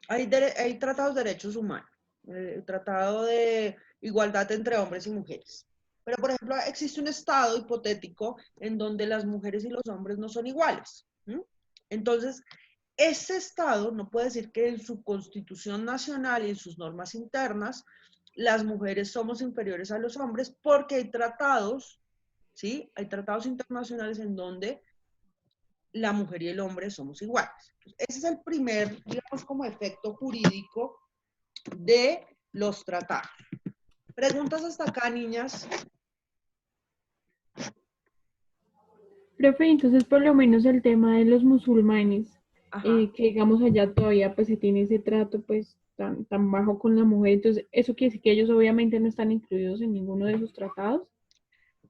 hay tratados de derechos humanos, el tratado de igualdad entre hombres y mujeres. Pero, por ejemplo, existe un estado hipotético en donde las mujeres y los hombres no son iguales. Entonces, ese estado no puede decir que en su constitución nacional y en sus normas internas las mujeres somos inferiores a los hombres, porque hay tratados, ¿sí? Hay tratados internacionales en donde la mujer y el hombre somos iguales. Entonces, ese es el primer, digamos, como efecto jurídico de los tratados. ¿Preguntas hasta acá, niñas? Profe, entonces por lo menos el tema de los musulmanes, Ajá. que digamos allá todavía pues se tiene ese trato pues tan bajo con la mujer, entonces eso quiere decir que ellos obviamente no están incluidos en ninguno de esos tratados.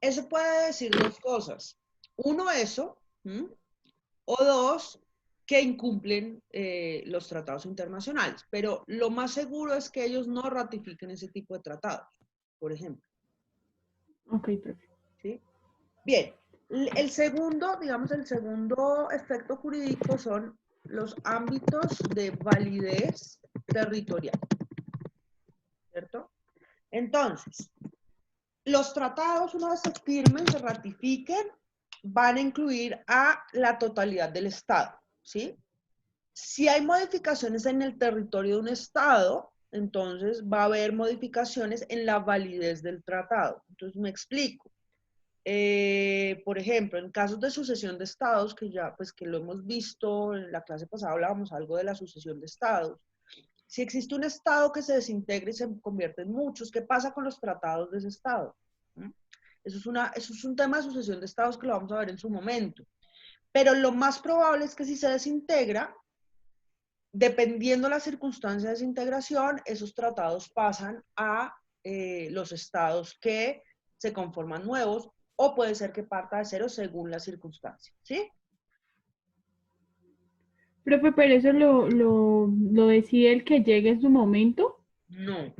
Eso puede decir dos cosas. Uno, eso, o dos, que incumplen los tratados internacionales. Pero lo más seguro es que ellos no ratifiquen ese tipo de tratados, por ejemplo. Ok, perfecto. ¿Sí? Bien, el segundo, digamos, el segundo efecto jurídico son los ámbitos de validez territorial, ¿cierto? Entonces, los tratados, una vez se firmen, se ratifiquen, van a incluir a la totalidad del Estado, ¿sí? Si hay modificaciones en el territorio de un Estado, entonces va a haber modificaciones en la validez del tratado. Entonces, me explico. Por ejemplo, en casos de sucesión de estados, que ya pues que lo hemos visto, en la clase pasada hablábamos algo de la sucesión de estados. Si existe un estado que se desintegra y se convierte en muchos, ¿qué pasa con los tratados de ese estado? ¿Mm? Eso es un tema de sucesión de estados que lo vamos a ver en su momento. Pero lo más probable es que si se desintegra, dependiendo de la circunstancia de desintegración, esos tratados pasan a los estados que se conforman nuevos, o puede ser que parta de cero según la circunstancia, ¿sí? Profe, pero eso lo decide el que llegue en su momento. No.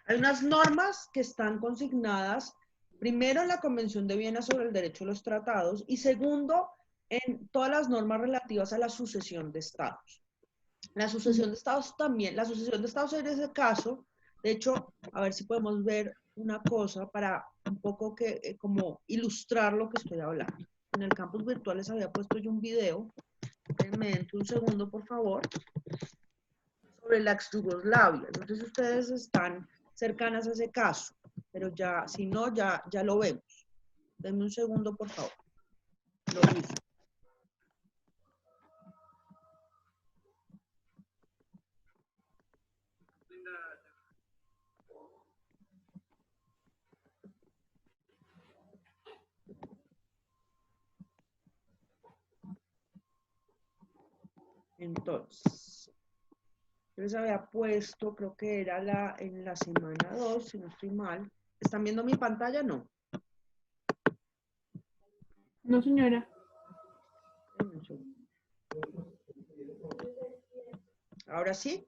Hay unas normas que están consignadas, primero en la Convención de Viena sobre el Derecho de los Tratados y segundo en todas las normas relativas a la sucesión de estados. La sucesión de estados también, la sucesión de estados en ese caso, de hecho, a ver si podemos ver una cosa para un poco que, como ilustrar lo que estoy hablando. En el campus virtual les había puesto yo un video, me dentro un segundo por favor, sobre la ex Yugoslavia. No sé si ustedes están cercanas a ese caso, pero ya, si no, ya lo vemos. Denme un segundo por favor. Lo hice. Entonces, yo les había puesto, creo que era en la semana 2, si no estoy mal. ¿Están viendo mi pantalla? No. No, señora. Denme un segundo. Ahora sí.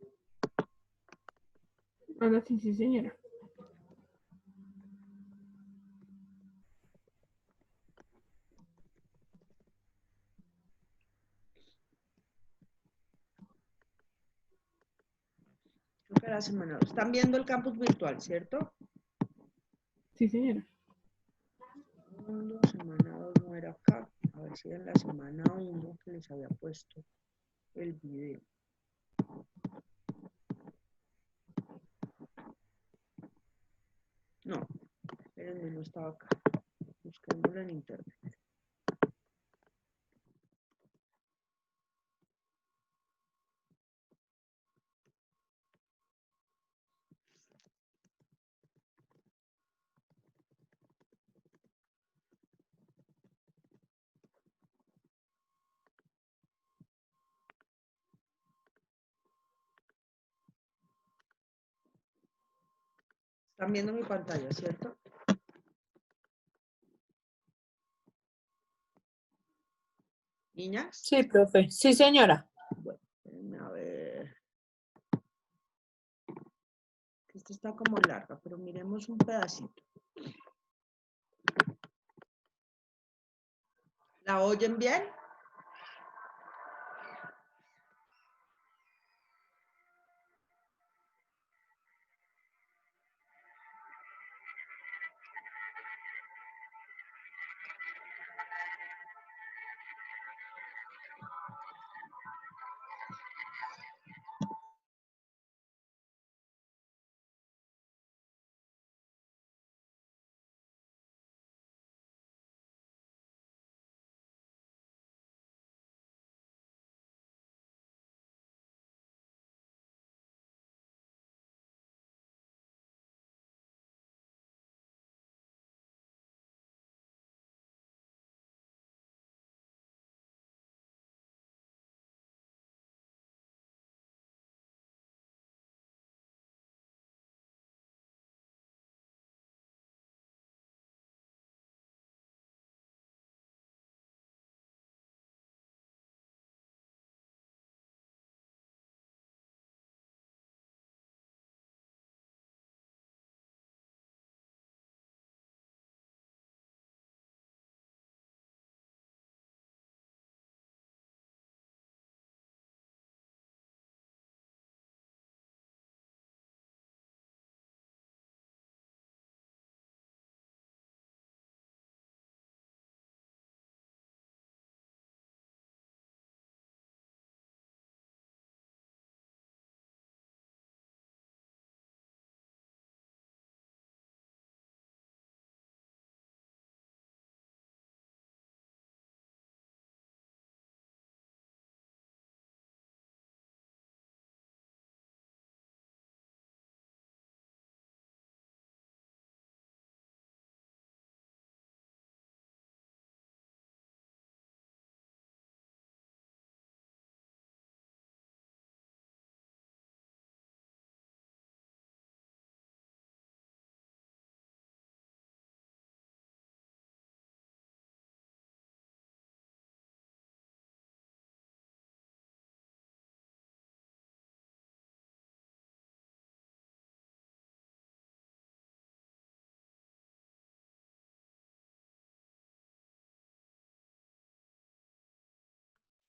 Ahora sí, sí, señora. Creo que era la semana 2. Están viendo el campus virtual, ¿cierto? Sí, señora. Semana 2 no era acá. A ver si era en la semana 1 que les había puesto el video. No, espérenme, no estaba acá. Buscándolo en internet. Están viendo mi pantalla, ¿cierto? ¿Niñas? Sí, profe. Sí, señora. Bueno, espérenme a ver. Esta está como larga, pero miremos un pedacito. ¿La oyen bien?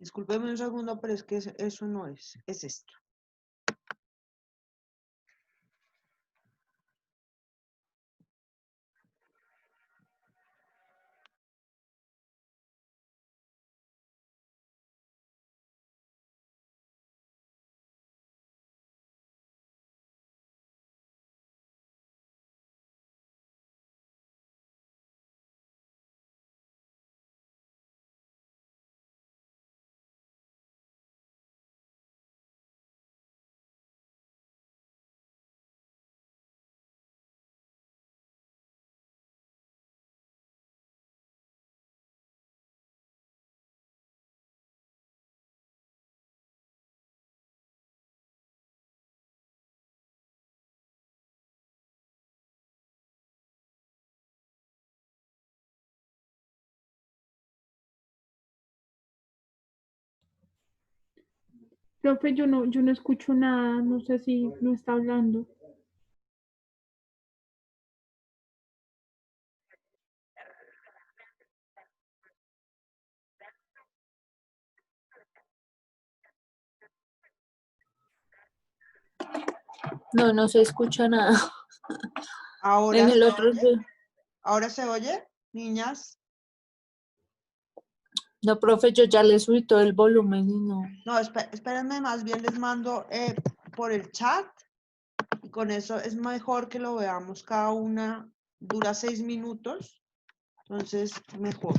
Discúlpeme un segundo, pero es que eso no es esto. Profe, yo no escucho nada, no sé si no está hablando. No, no se escucha nada. Ahora En el se otro, oye. ¿Ahora se oye, niñas? no, profe, yo ya le subí todo el volumen y no. No, espérenme, más bien les mando por el chat y con eso es mejor que lo veamos cada una. Dura 6 minutos, entonces mejor.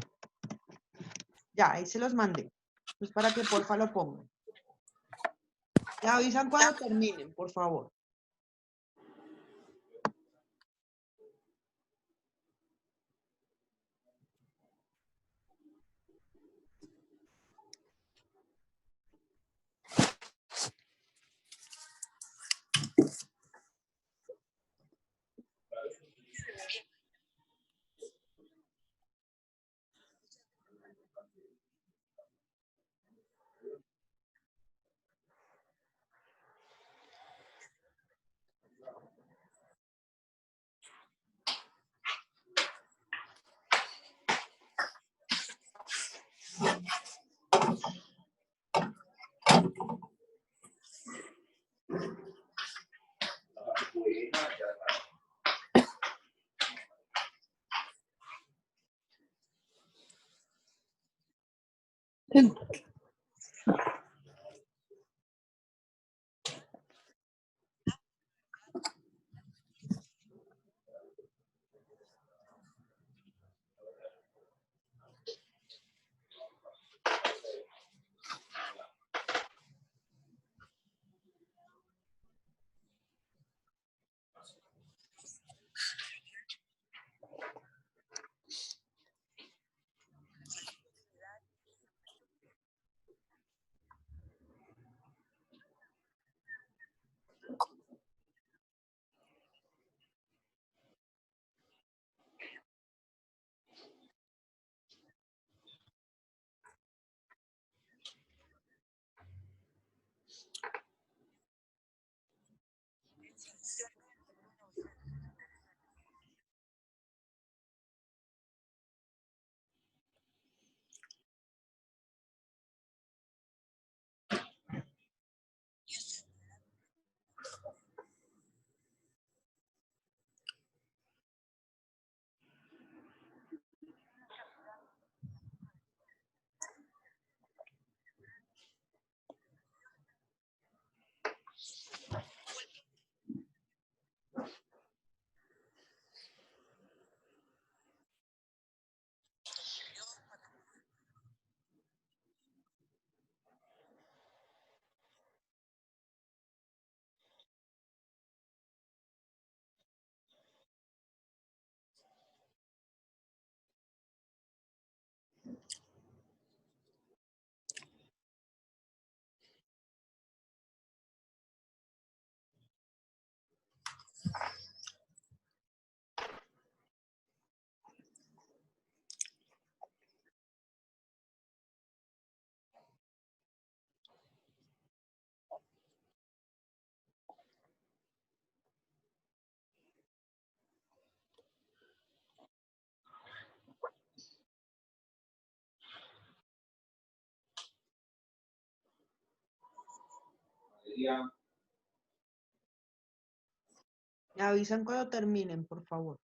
Ya, ahí se los mandé. Pues para que porfa lo pongan. Me avisan cuando terminen, por favor. Me avisan cuando terminen, por favor.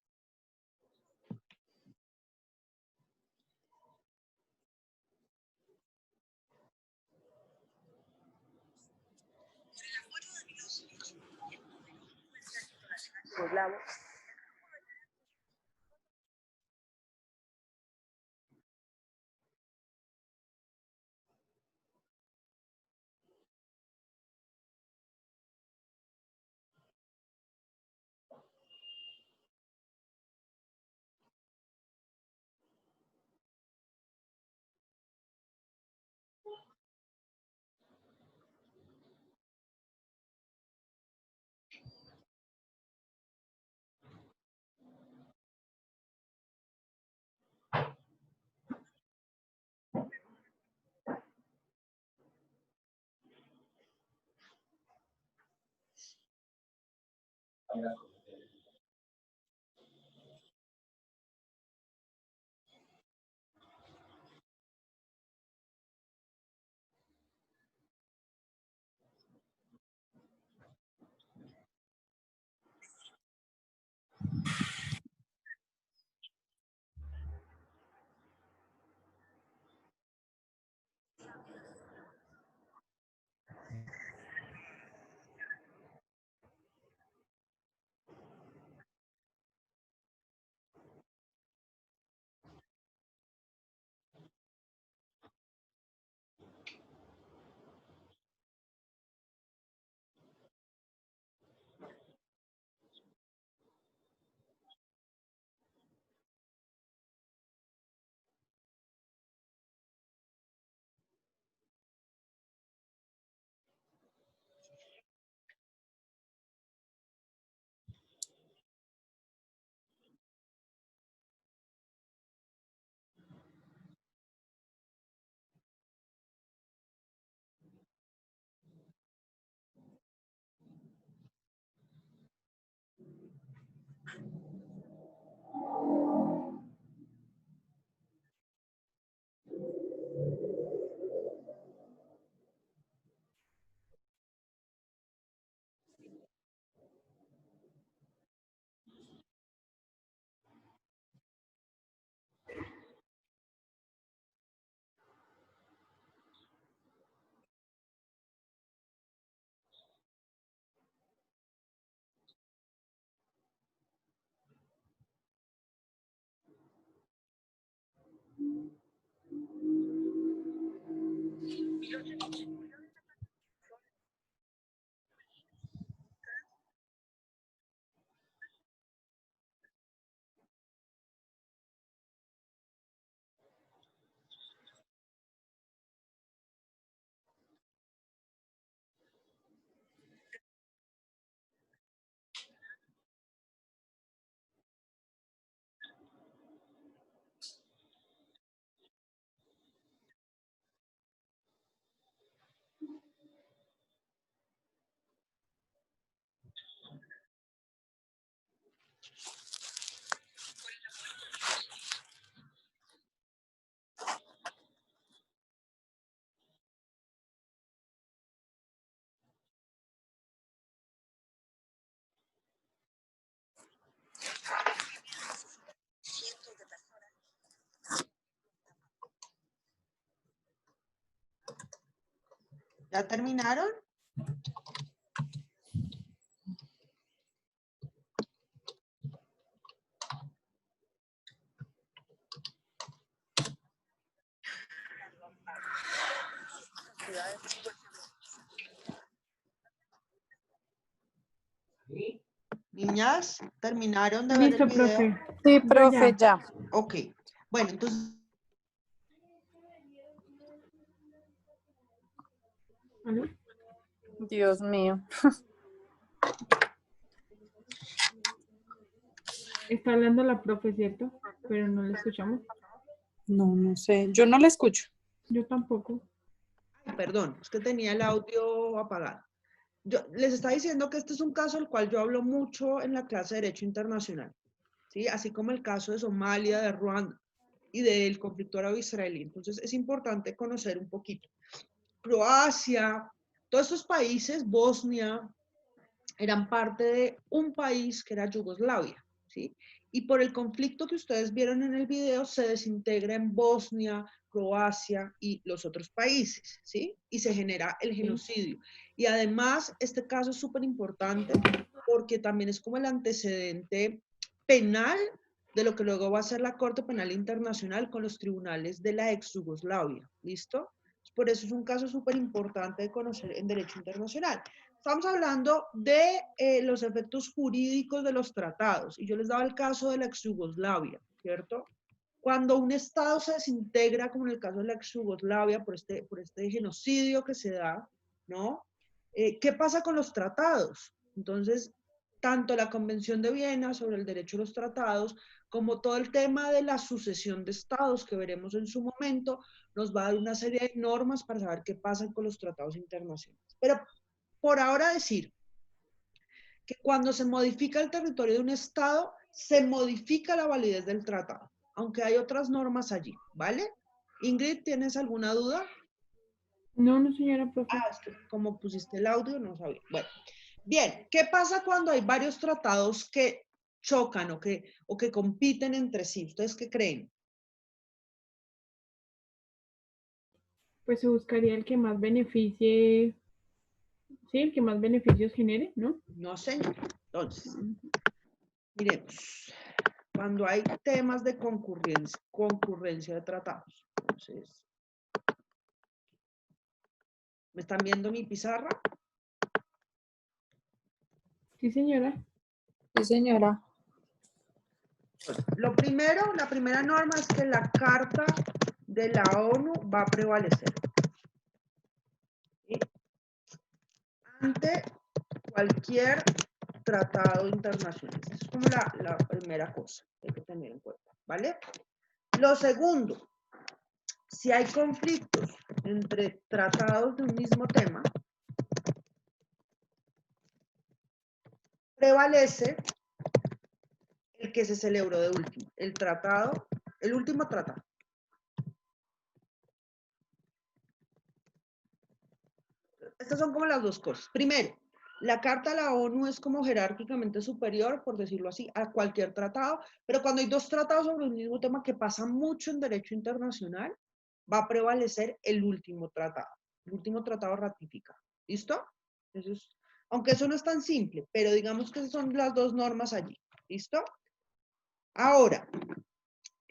¿Ya terminaron? Niñas, ¿terminaron de ver Listo, el video? profe. Sí, Yo profe, ya. ya. Ok. Bueno, entonces, ¿Aló? Dios mío. Está hablando la profe, ¿cierto? Pero no la escuchamos. No, no sé. Yo no la escucho. Yo tampoco. perdón, es que tenía el audio apagado. Yo les estaba diciendo que este es un caso del cual yo hablo mucho en la clase de Derecho Internacional, ¿sí? Así como el caso de Somalia, de Ruanda y del conflicto árabe-israelí. Entonces es importante conocer un poquito. Croacia, Todos estos países, Bosnia, eran parte de un país que era Yugoslavia, ¿sí? Y por el conflicto que ustedes vieron en el video, se desintegra en Bosnia, Croacia y los otros países, ¿sí? Y se genera el genocidio. Y además, este caso es súper importante porque también es como el antecedente penal de lo que luego va a ser la Corte Penal Internacional con los tribunales de la ex Yugoslavia, ¿listo? Por eso es un caso súper importante de conocer en derecho internacional. Estamos hablando de los efectos jurídicos de los tratados, y yo les daba el caso de la ex Yugoslavia, ¿cierto? Cuando un Estado se desintegra, como en el caso de la ex Yugoslavia, por este genocidio que se da, ¿no? ¿Qué pasa con los tratados? Entonces, tanto la Convención de Viena sobre el derecho a los tratados, como todo el tema de la sucesión de estados que veremos en su momento, nos va a dar una serie de normas para saber qué pasa con los tratados internacionales. Pero por ahora decir que cuando se modifica el territorio de un estado, se modifica la validez del tratado, aunque hay otras normas allí, ¿vale? Ingrid, ¿tienes alguna duda? No, no, señora profe. Ah, es que como pusiste el audio, no sabía. Bueno, bien, ¿qué pasa cuando hay varios tratados que chocan o que compiten entre sí? ¿Ustedes qué creen? Pues se buscaría el que más beneficie, sí, el que más beneficios genere, ¿no? No, señor. Entonces, miremos, cuando hay temas de concurrencia de tratados. Entonces, ¿me están viendo mi pizarra? Sí, señora. Sí, señora. Lo primero, la primera norma es que la Carta de la ONU va a prevalecer, ¿sí? Ante cualquier tratado internacional. Esa es como la primera cosa que hay que tener en cuenta, ¿vale? Lo segundo, si hay conflictos entre tratados de un mismo tema, prevalece el que se celebró de último, el último tratado. Estas son como las dos cosas. Primero, la Carta de la ONU es como jerárquicamente superior, por decirlo así, a cualquier tratado, pero cuando hay dos tratados sobre un mismo tema que pasa mucho en derecho internacional, va a prevalecer el último tratado ratificado. ¿Listo? Aunque eso no es tan simple, pero digamos que son las dos normas allí. ¿Listo? Ahora,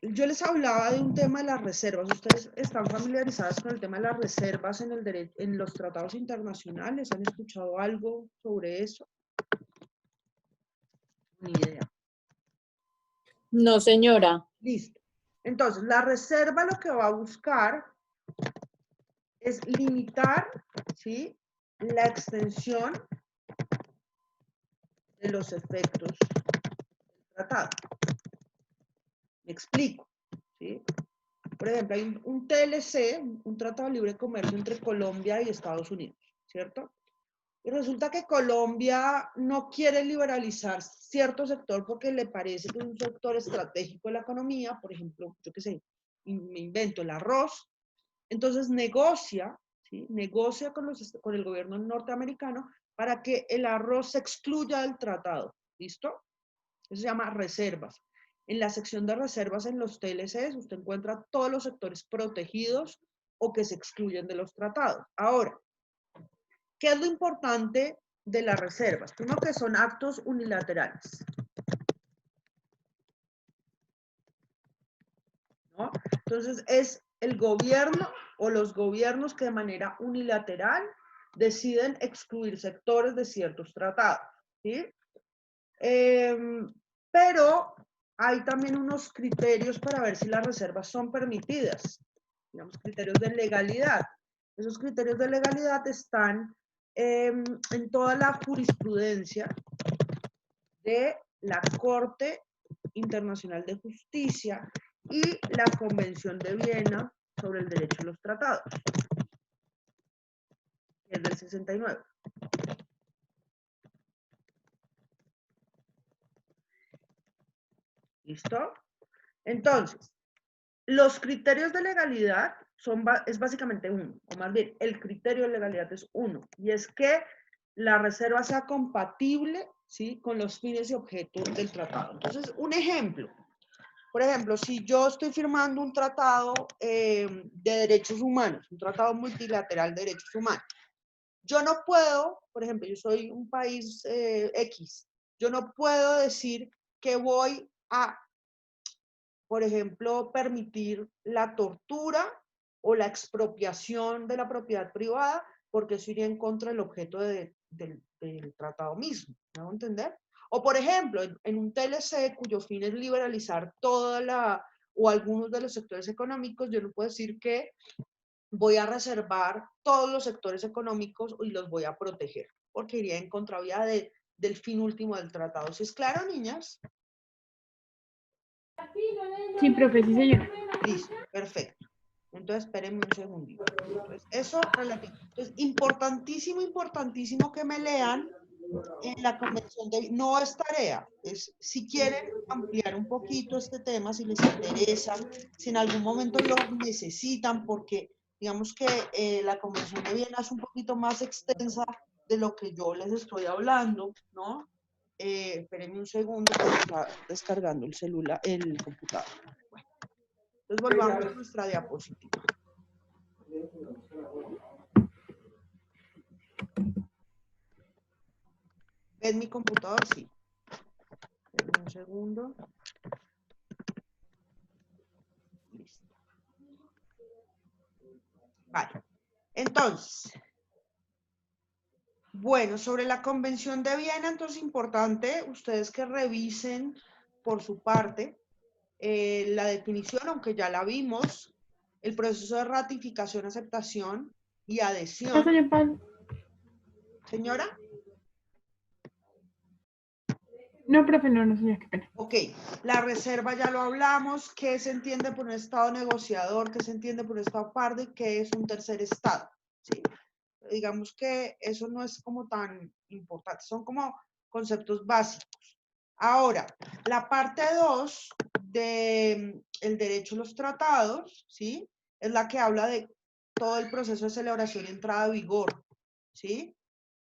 yo les hablaba de un tema de las reservas. ¿Ustedes están familiarizadas con el tema de las reservas en los tratados internacionales? ¿Han escuchado algo sobre eso? Ni idea. No, señora. Listo. Entonces, la reserva lo que va a buscar es limitar, ¿sí?, la extensión de los efectos del tratado. Me explico, ¿sí? Por ejemplo, hay un TLC, un Tratado de Libre Comercio entre Colombia y Estados Unidos, ¿cierto? Y resulta que Colombia no quiere liberalizar cierto sector porque le parece que es un sector estratégico de la economía, por ejemplo, yo qué sé, me invento el arroz. Entonces negocia, ¿sí?, negocia con el gobierno norteamericano para que el arroz se excluya del tratado. ¿Listo? Eso se llama reservas. En la sección de reservas en los TLCs usted encuentra todos los sectores protegidos o que se excluyen de los tratados. Ahora, ¿qué es lo importante de las reservas? Primero, que son actos unilaterales, ¿no? Entonces, es el gobierno o los gobiernos que de manera unilateral deciden excluir sectores de ciertos tratados, ¿sí? Pero hay también unos criterios para ver si las reservas son permitidas, digamos, criterios de legalidad. Esos criterios de legalidad están en toda la jurisprudencia de la Corte Internacional de Justicia y la Convención de Viena sobre el Derecho a los Tratados, que es del 69. ¿Listo? Entonces, los criterios de legalidad es básicamente uno, o más bien, el criterio de legalidad es uno, y es que la reserva sea compatible, ¿sí?, con los fines y objetos del tratado. Entonces, un ejemplo. Por ejemplo, si yo estoy firmando un tratado de derechos humanos, un tratado multilateral de derechos humanos, yo no puedo, por ejemplo, yo soy un país X, yo no puedo decir que voy a, por ejemplo, permitir la tortura o la expropiación de la propiedad privada, porque eso iría en contra del objeto del tratado mismo. ¿Me hago entender? O, por ejemplo, en un TLC cuyo fin es liberalizar toda la, o algunos de los sectores económicos, yo no puedo decir que voy a reservar todos los sectores económicos y los voy a proteger, porque iría en contravía del fin último del tratado. ¿Sí es claro, niñas? Sí, profe, sí, señora. Listo, perfecto. Entonces, espérenme un segundito. Entonces, eso relativo. Entonces, importantísimo, importantísimo que me lean en la convención de... No es tarea, es si quieren ampliar un poquito este tema, si les interesa, si en algún momento lo necesitan, porque digamos que la convención de Viena es un poquito más extensa de lo que yo les estoy hablando, ¿no? Espérenme un segundo, porque está descargando el celular, el computador. Bueno, entonces volvamos a nuestra diapositiva. ¿Ven mi computador? Sí. Espérenme un segundo. Listo. Vale. Entonces, bueno, sobre la Convención de Viena, entonces importante ustedes que revisen por su parte la definición, aunque ya la vimos, el proceso de ratificación, aceptación y Ah, adhesión. señor Pablo. Señora, No, profe, no, no, señor, qué pena. ok, la reserva ya lo hablamos, qué se entiende por un estado negociador, qué se entiende por un estado pardo y qué es un tercer estado, ¿sí? Digamos que eso no es como tan importante, son como conceptos básicos. Ahora, la parte 2 del derecho a los tratados, ¿sí? Es la que habla de todo el proceso de celebración y entrada a vigor, ¿sí?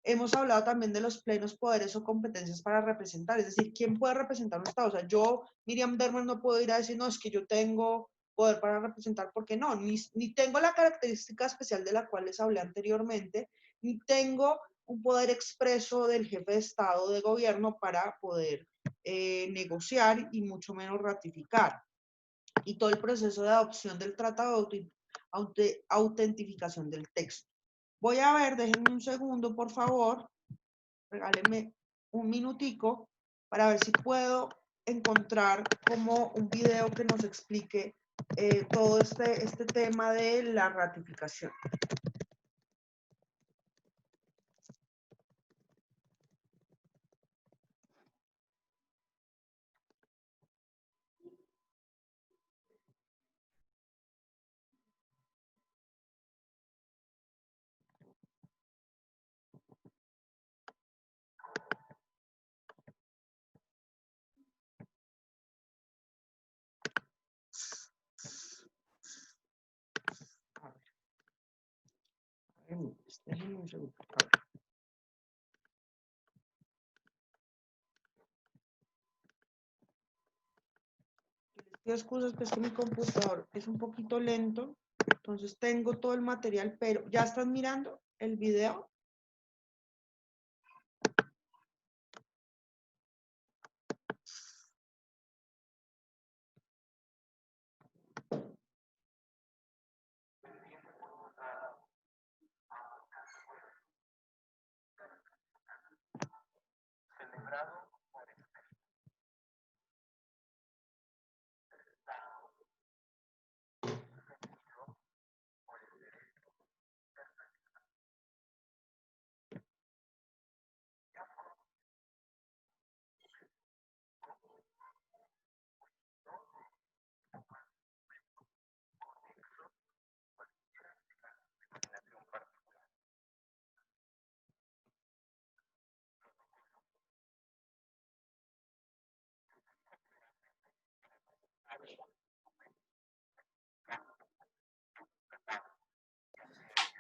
Hemos hablado también de los plenos poderes o competencias para representar, es decir, ¿quién puede representar un Estado? O sea, yo, Miriam Derman, no puedo ir a decir, no, es que yo tengo poder para representar, porque no, ni tengo la característica especial de la cual les hablé anteriormente, ni tengo un poder expreso del jefe de Estado, de gobierno, para poder negociar y mucho menos ratificar. Y todo el proceso de adopción del tratado, autentificación del texto. Voy a ver, déjenme un segundo, por favor, regálenme un minutico para ver si puedo encontrar como un video que nos explique todo este tema de la ratificación. A ver, déjenme un segundo. A ver. Les pido excusas, pues que mi computador es un poquito lento, entonces tengo todo el material, pero ¿ya están mirando el video?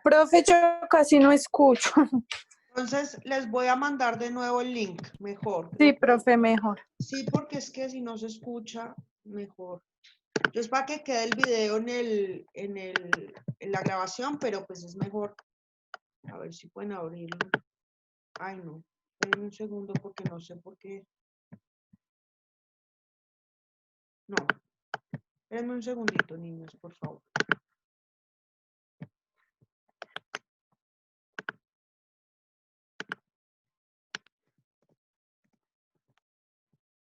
Profe, yo casi no escucho. Entonces, les voy a mandar de nuevo el link, mejor. Sí, profe, mejor. Sí, porque es que si no se escucha, mejor. Yo es para que quede el video en la grabación, pero pues es mejor. A ver si pueden abrirlo. Ay, no. Esperen un segundo porque no sé por qué. No. Espérenme un segundito, niños, por favor.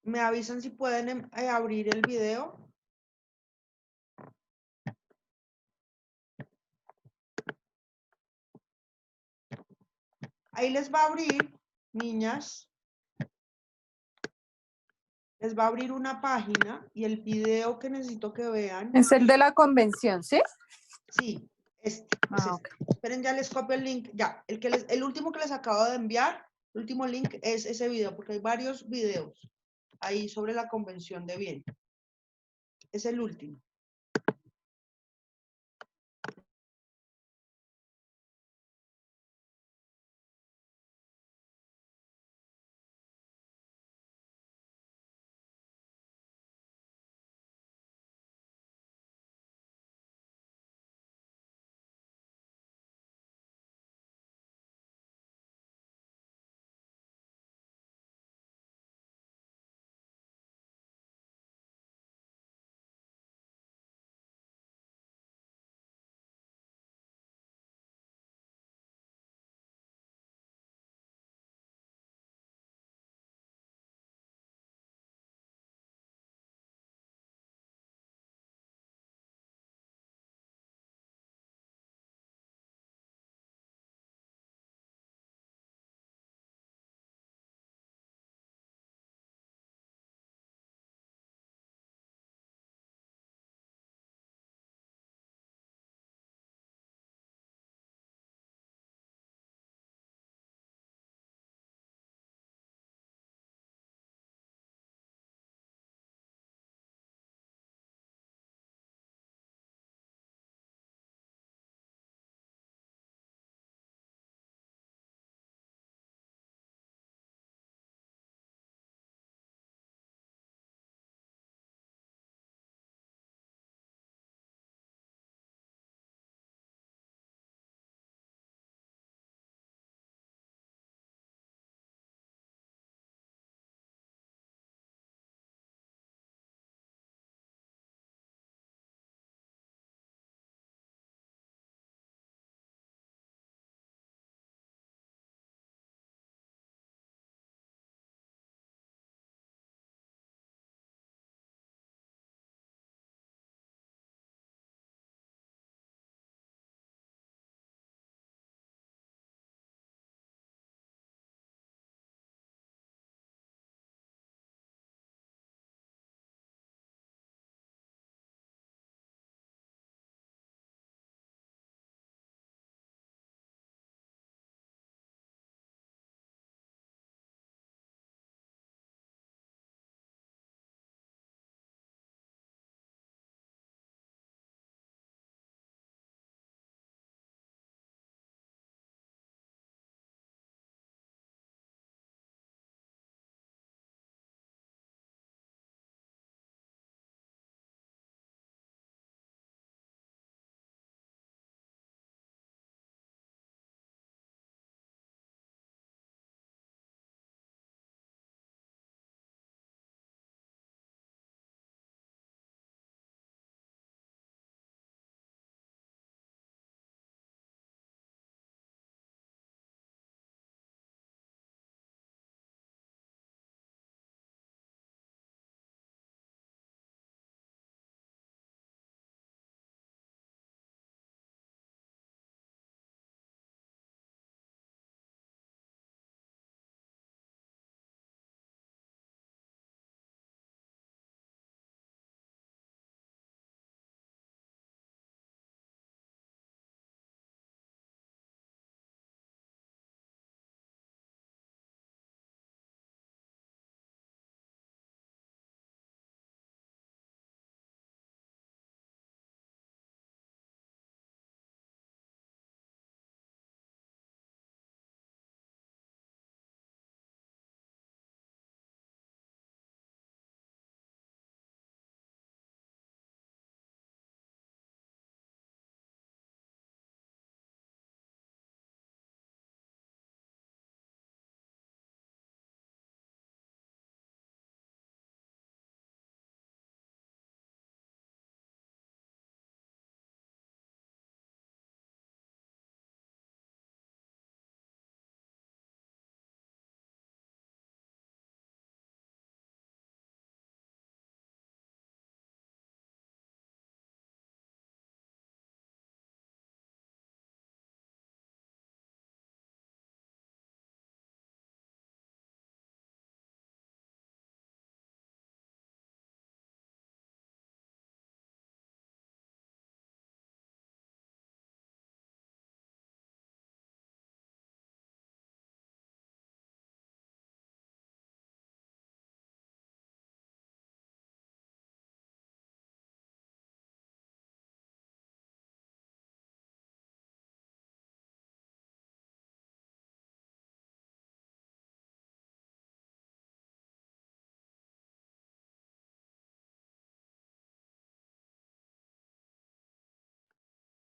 ¿Me avisan si pueden abrir el video? Ahí les va a abrir, niñas. Les va a abrir una página y el video que necesito que vean. Es el de la convención, ¿sí? Sí, es Ah, este. Esperen, ya les copio el link. Ya, el último que les acabo de enviar, el último link es ese video, porque hay varios videos ahí sobre la convención de Viena. Es el último.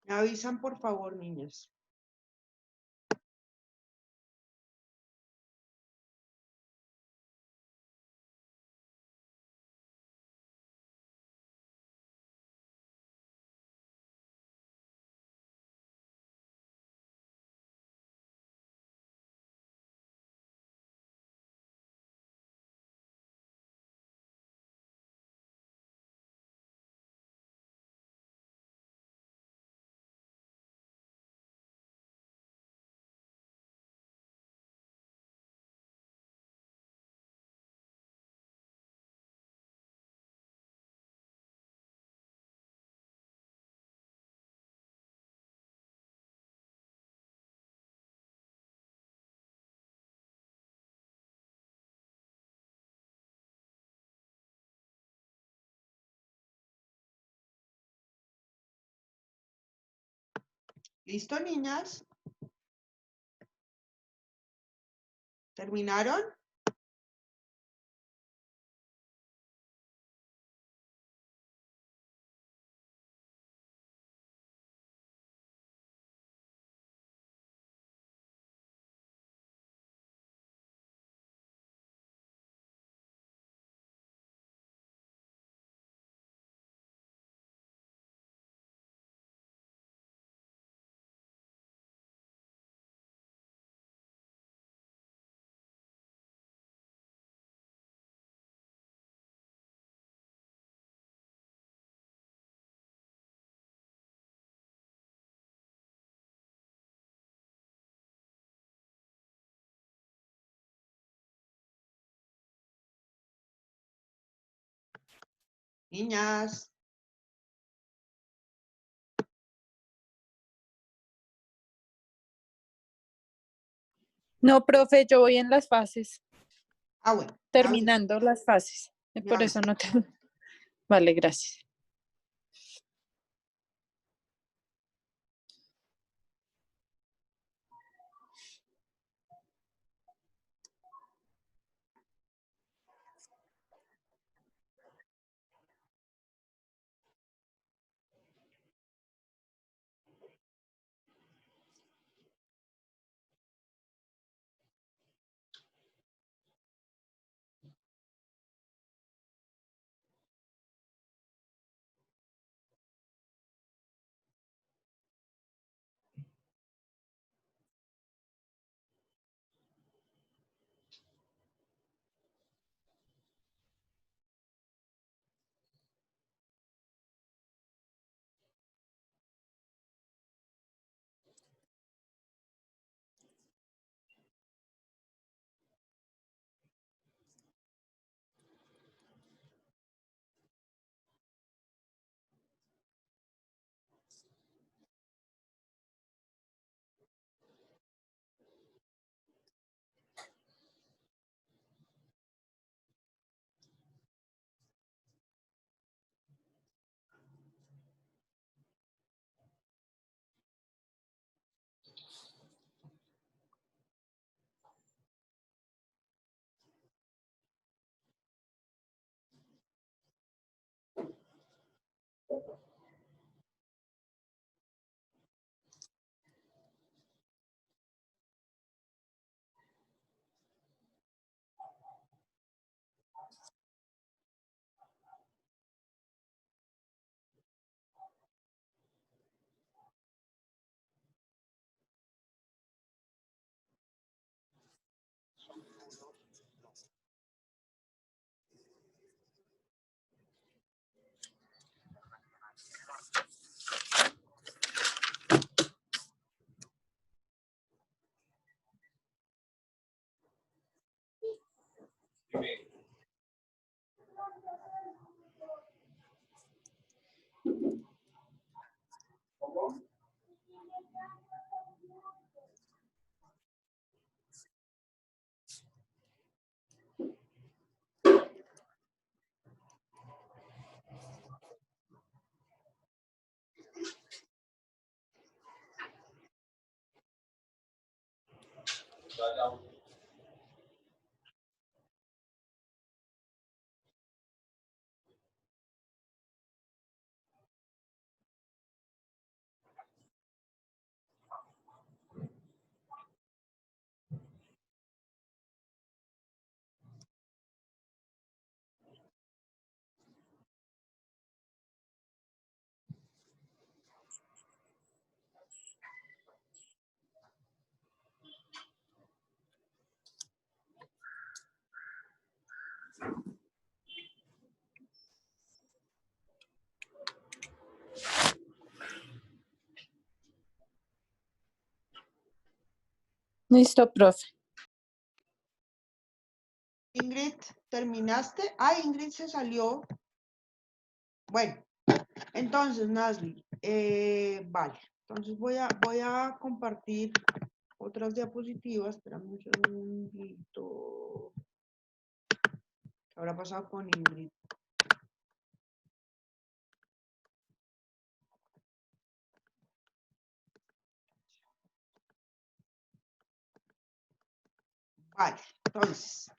Me avisan, por favor, niñas. ¿Listo, niñas? ¿Terminaron? Niñas. No, profe, yo voy en las fases, Ah, bueno. terminando las fases. Y Me por eso avisa. no te... Vale, gracias. Listo, profe. Ingrid, ¿terminaste? Ah, Ingrid se salió. Bueno, entonces, Nasli, vale. Entonces voy a compartir otras diapositivas. Espérame un segundito. ¿Qué habrá pasado con Ingrid? Vale, entonces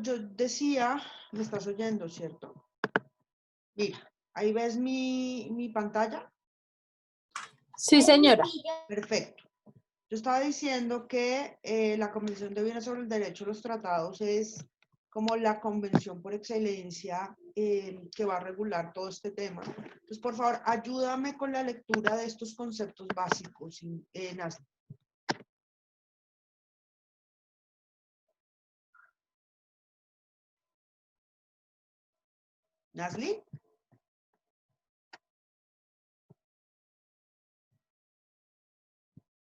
yo decía, me estás oyendo, ¿cierto? Mira, ahí ves mi pantalla. Sí, señora. Perfecto. Yo estaba diciendo que la Convención de Viena sobre el Derecho de los Tratados es como la convención por excelencia que va a regular todo este tema. Entonces, por favor, ayúdame con la lectura de estos conceptos básicos. Nasli. Nasli.